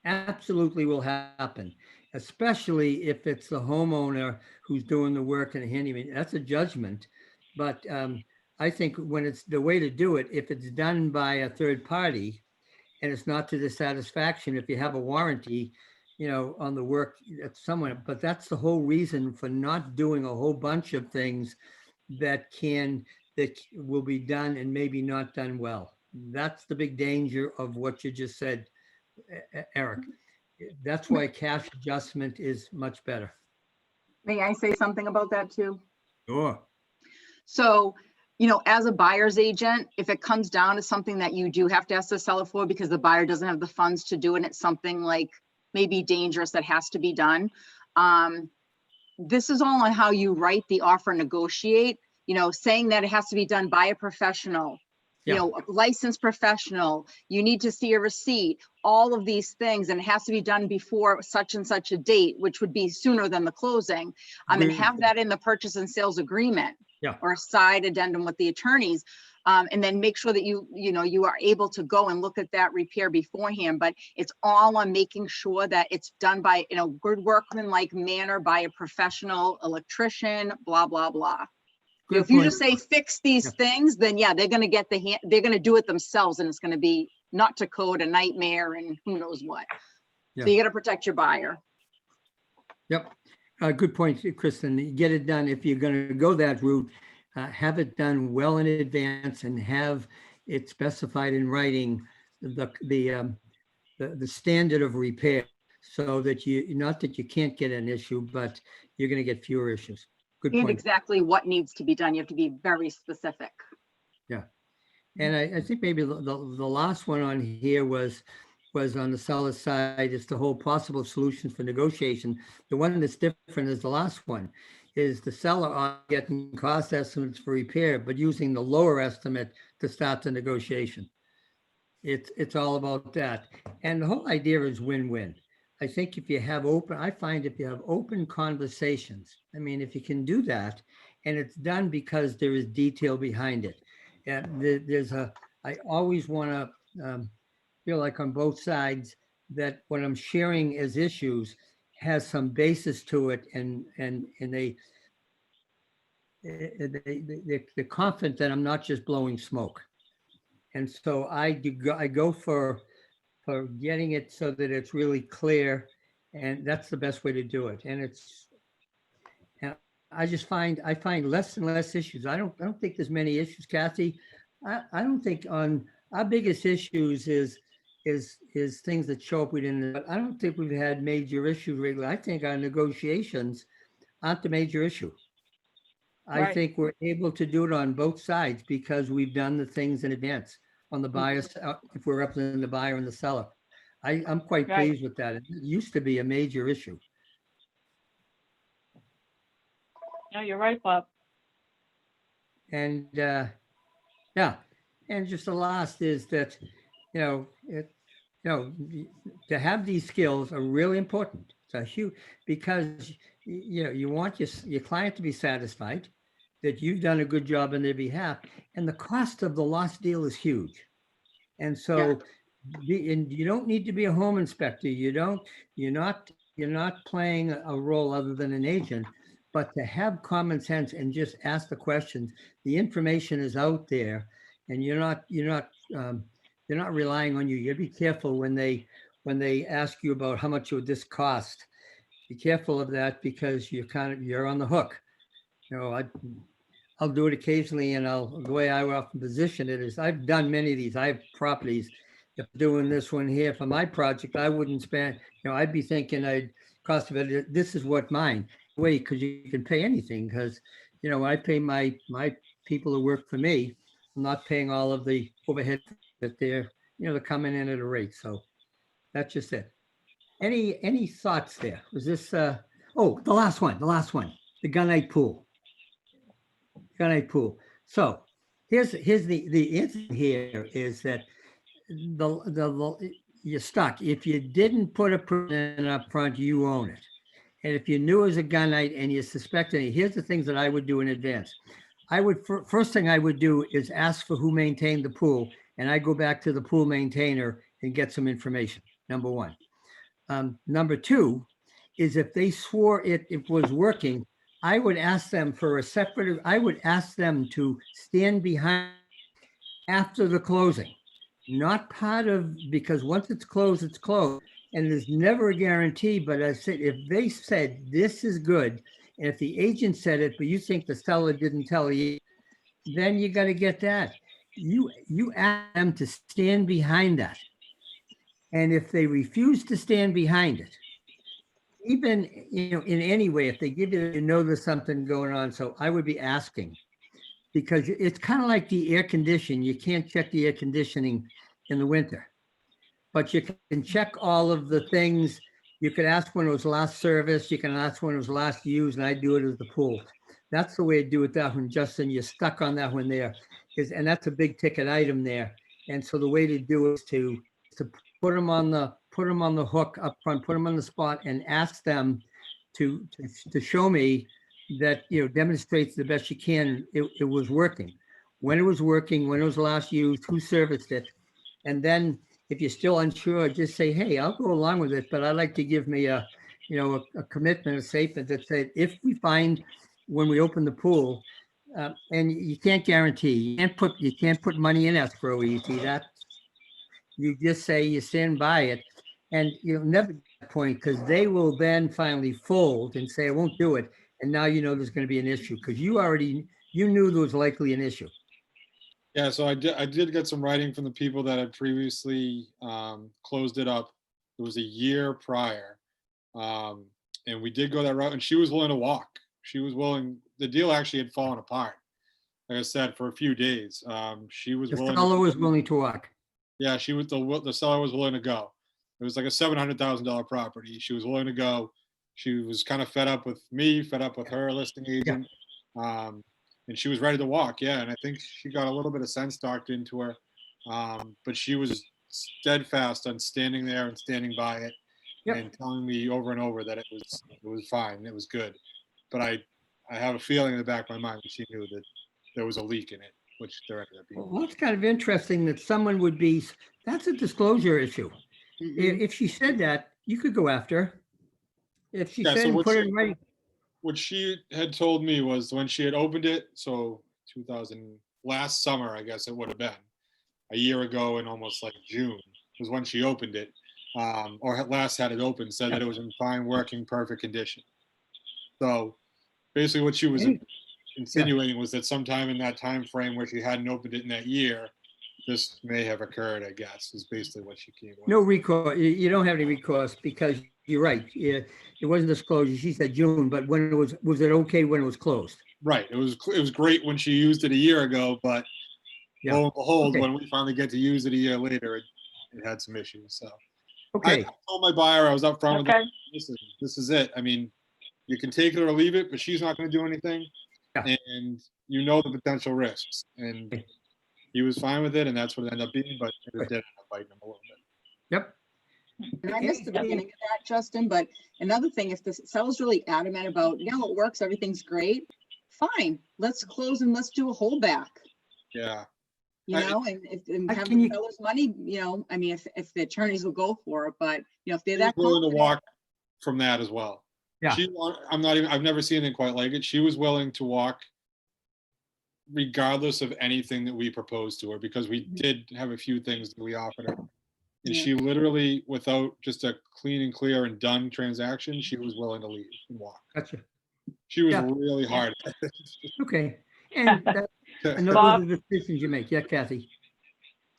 Absolutely will happen, especially if it's the homeowner who's doing the work and a handyman. That's a judgment. But I think when it's the way to do it, if it's done by a third party and it's not to the satisfaction, if you have a warranty, on the work at someone, but that's the whole reason for not doing a whole bunch of things that will be done and maybe not done well. That's the big danger of what you just said, Eric. That's why cash adjustment is much better. May I say something about that too? Sure. So, as a buyer's agent, if it comes down to something that you do have to ask the seller for because the buyer doesn't have the funds to do it, and it's something like maybe dangerous that has to be done. This is all on how you write the offer and negotiate, saying that it has to be done by a professional, Yeah. a licensed professional, you need to see a receipt, all of these things, and it has to be done before such and such a date, which would be sooner than the closing. And have that in the purchase and sales agreement. Yeah. Or a side addendum with the attorneys. And then make sure that you are able to go and look at that repair beforehand, but it's all on making sure that it's done by, good workmanlike manner by a professional electrician, blah, blah, blah. Good If you point. just say fix these things, then yeah, they're going to do it themselves, and it's going to be not to code, a nightmare, and who knows what. Yeah. So you got to protect your buyer. Yep. Good point, Kristen. Get it done. If you're going to go that route, have it done well in advance and have it specified in writing the standard of repair, so that not that you can't get an issue, but you're going to get fewer issues. Good And point. exactly what needs to be done. You have to be very specific. Yeah. And I think maybe the last one on here was on the seller side. It's the whole possible solutions for negotiation. The one that's different is the last one, is the seller on getting cost estimates for repair, but using the lower estimate to start the negotiation. It's all about that. And the whole idea is win-win. I think if you have open conversations, I mean, if you can do that, and it's done because there is detail behind it. And I always want to feel like on both sides that what I'm sharing as issues has some basis to it, and they're confident that I'm not just blowing smoke. And so I go for getting it so that it's really clear, and that's the best way to do it. And I find less and less issues. I don't think there's many issues, Kathy. I don't think on our biggest issues is things that show up we didn't. But I don't think we've had major issues really. I think our negotiations aren't the major issue. I Right. think we're able to do it on both sides because we've done the things in advance on the buyer, if we're representing the buyer and the seller. I'm quite Right. pleased with that. It used to be a major issue. No, you're right, Bob. And and just the last is that, to have these skills are really important. It's a huge, because you want your client to be satisfied that you've done a good job on their behalf, and the cost of the lost deal is huge. And so, and you don't need to be a home inspector. You're not playing a role other than an agent, but to have common sense and just ask the questions. The information is out there, and you're not they're not relying on you. You gotta be careful when they ask you about how much would this cost. Be careful of that because you're on the hook. You know, I'll do it occasionally, and the way I often position it is I've done many of these. I have properties. If doing this one here for my project, I wouldn't spend, I'd be thinking I'd cost of it. This is what mine. Wait, because you can pay anything because, I pay my people who work for me. I'm not paying all of the overhead that they're coming in at a rate. So that's just it. Any thoughts there? Was this, the last one, the gunite pool. Gunite pool. So here's the answer here is that you're stuck. If you didn't put a permit up front, you own it. And if you knew it was a gunite and you suspected it, here's the things that I would do in advance. First thing I would do is ask for who maintained the pool, and I go back to the pool maintainer and get some information, number one. Number two is if they swore it was working, I would ask them to stand behind after the closing, not part of, because once it's closed, and there's never a guarantee. But I said, if they said this is good, and if the agent said it, but you think the seller didn't tell you, then you got to get that. You ask them to stand behind that. And if they refuse to stand behind it, even, in any way, if they give you, there's something going on. So I would be asking, because it's kind of like the air conditioning. You can't check the air conditioning in the winter, but you can check all of the things. You could ask when it was last serviced. You can ask when it was last used, and I do it as the pool. That's the way to do it. That one, Justin, you're stuck on that one there, and that's a big ticket item there. And so the way to do it is to put them on the hook up front, put them on the spot, and ask them to show me that, demonstrates the best you can it was working, when it was working, when it was last used, who serviced it. And then if you're still unsure, just say, hey, I'll go along with it, but I'd like to give me a commitment, a statement that said, if we find when we open the pool, and you can't guarantee, you can't put money in escrow easy. That you just say you stand by it, and you'll never get to that point, because they will then finally fold and say, I won't do it. And now there's going to be an issue because you knew there was likely an issue. Yeah, so I did get some writing from the people that had previously closed it up. It was a year prior. And we did go that route, and she was willing to walk. She was willing. The deal actually had fallen apart, like I said, for a few days. She was The willing. seller was willing to walk. Yeah, she was the seller was willing to go. It was like a $700,000 property. She was willing to go. She was kind of fed up with me, fed up with her listing agent, and she was ready to walk. Yeah, and I think she got a little bit of sense talked into her, but she was steadfast on standing there and standing by it, and telling me over and over that it was fine, it was good. But I have a feeling in the back of my mind that she knew that there was a leak in it, which there ended up being. Well, it's kind of interesting that someone would be. That's a disclosure issue. If she said that, you could go after her. If she said and put it in writing. What she had told me was when she had opened it, so last summer, I guess it would have been a year ago, in almost like June was when she opened it, or last had it open, said that it was in fine working, perfect condition. So basically what she was insinuating was that sometime in that time frame where she hadn't opened it in that year, this may have occurred, I guess, is basically what she came with. No recourse. You don't have any recourse because you're right. It wasn't disclosure. She said June, but when was it okay when it was closed? Right. It was great when she used it a year ago, but lo and behold, when we finally get to use it a year later, it had some issues. So I told my buyer, I was up front with her, this is it. I mean, you can take it or leave it, but she's not going to do anything. And the potential risks. And he was fine with it, and that's what it ended up being, but it did end up biting him a little bit. Yep. And I missed the beginning of that, Justin, but another thing, if the seller's really adamant about, it works, everything's great, fine, let's close and let's do a holdback. Yeah. And have the seller's money, I mean, if the attorneys will go for it, but if they're that willing to walk from that as well. Yeah. I've never seen anything quite like it. She was willing to walk regardless of anything that we proposed to her, because we did have a few things that we offered her. And Yeah. she literally, without just a clean and clear and done transaction, she was willing to leave and walk. Gotcha. She was Yeah. really hard. Okay. And that, and those Bob? are the decisions you make. Yeah, Kathy.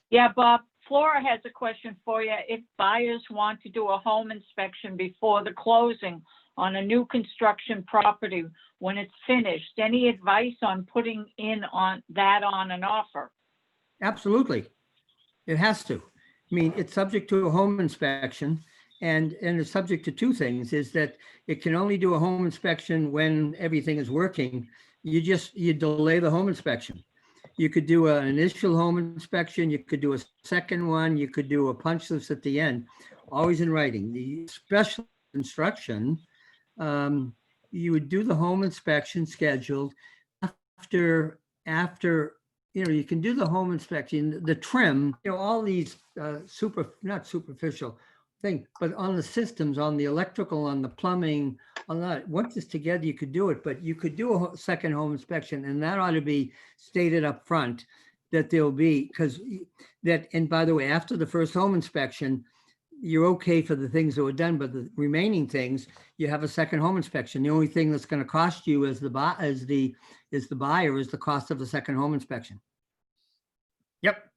Yeah, Bob, Flora has a question for you. If buyers want to do a home inspection before the closing on a new construction property when it's finished, any advice on putting in on that on an offer? Absolutely. It has to. I mean, it's subject to a home inspection and it's subject to two things, is that it can only do a home inspection when everything is working. You delay the home inspection. You could do an initial home inspection, you could do a second one, you could do a punch list at the end, always in writing. The special instruction, you would do the home inspection scheduled after, you can do the home inspection, the trim, all these not superficial thing, but on the systems, on the electrical, on the plumbing, on that, once it's together, you could do it, but you could do a second home inspection, and that ought to be stated up front that there'll be, because that, and by the way, after the first home inspection, you're okay for the things that were done, but the remaining things, you have a second home inspection. The only thing that's going to cost you as the buyer is the cost of the second home inspection. Yep.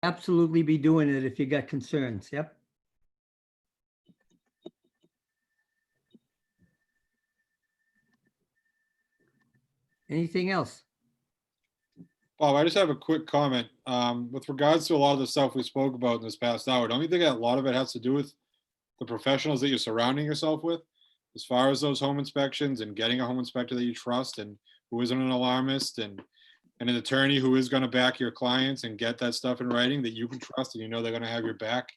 Absolutely be doing it if you got concerns. Yep. Anything else? Bob, I just have a quick comment. With regards to a lot of the stuff we spoke about in this past hour, don't you think a lot of it has to do with the professionals that you're surrounding yourself with? As far as those home inspections and getting a home inspector that you trust and who isn't an alarmist and an attorney who is going to back your clients and get that stuff in writing that you can trust and you know they're going to have your back.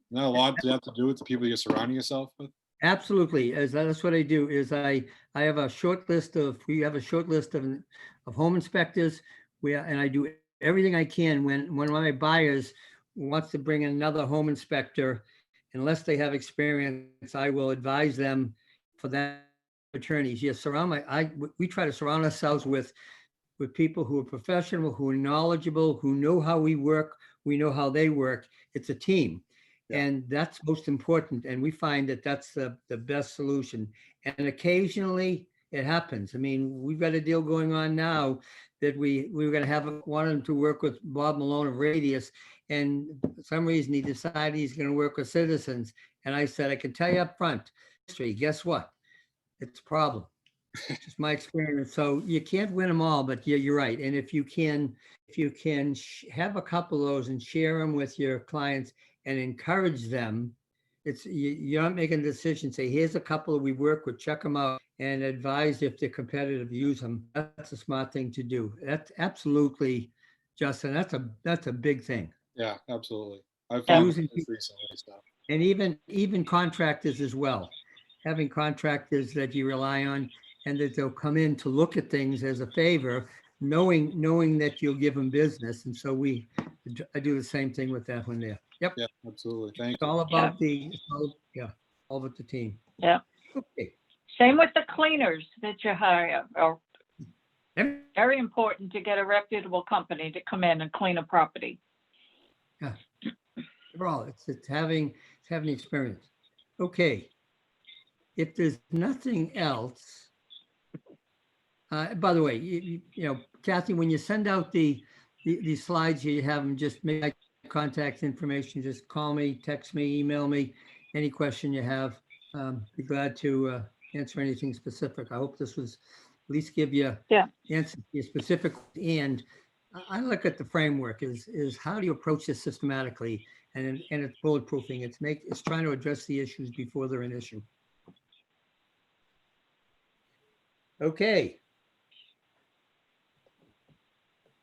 Isn't that a lot to have to do with the people you're surrounding yourself with? Absolutely. That's what I do is I have a short list of, we have a short list of home inspectors and I do everything I can when one of my buyers wants to bring in another home inspector, unless they have experience, I will advise them for that attorneys. Yes, we try to surround ourselves with people who are professional, who are knowledgeable, who know how we work. We know how they work. It's a team. Yeah. And that's most important. And we find that that's the best solution. And occasionally it happens. I mean, we've got a deal going on now that we were going to wanted him to work with Bob Malone of Radius. And for some reason he decided he's going to work with Citizens. And I said, I can tell you up front, guess what? It's a problem. It's just my experience. So you can't win them all, but you're right. And if you can have a couple of those and share them with your clients and encourage them, you're not making a decision. Say, here's a couple we work with, check them out and advise if they're competitive, use them. That's a smart thing to do. That's absolutely, Justin, that's a big thing. Yeah, absolutely. I've found Using this recently stuff. And even contractors as well, having contractors that you rely on and that they'll come in to look at things as a favor, knowing that you'll give them business. And so I do the same thing with that one there. Yep. Yeah, absolutely. Thank It's all about all about the team. Yeah. Okay. Same with the cleaners that you hire. Yep. Very important to get a reputable company to come in and clean a property. Yeah. Overall, it's having experience. Okay. If there's nothing else, by the way, you know, Kathy, when you send out these slides, you have them, just make my contact information. Just call me, text me, email me, any question you have. Be glad to answer anything specific. I hope this was at least give you answer you specific. And I look at the framework is how do you approach this systematically, and it's bulletproofing. It's trying to address the issues before they're an issue. Okay.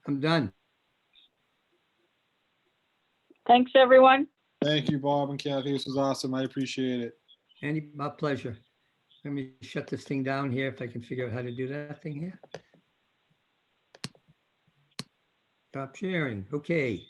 I'm done. Thanks, everyone. Thank you, Bob and Kathy. This was awesome. I appreciate it. My pleasure. Let me shut this thing down here if I can figure out how to do that thing here. Stop sharing. Okay.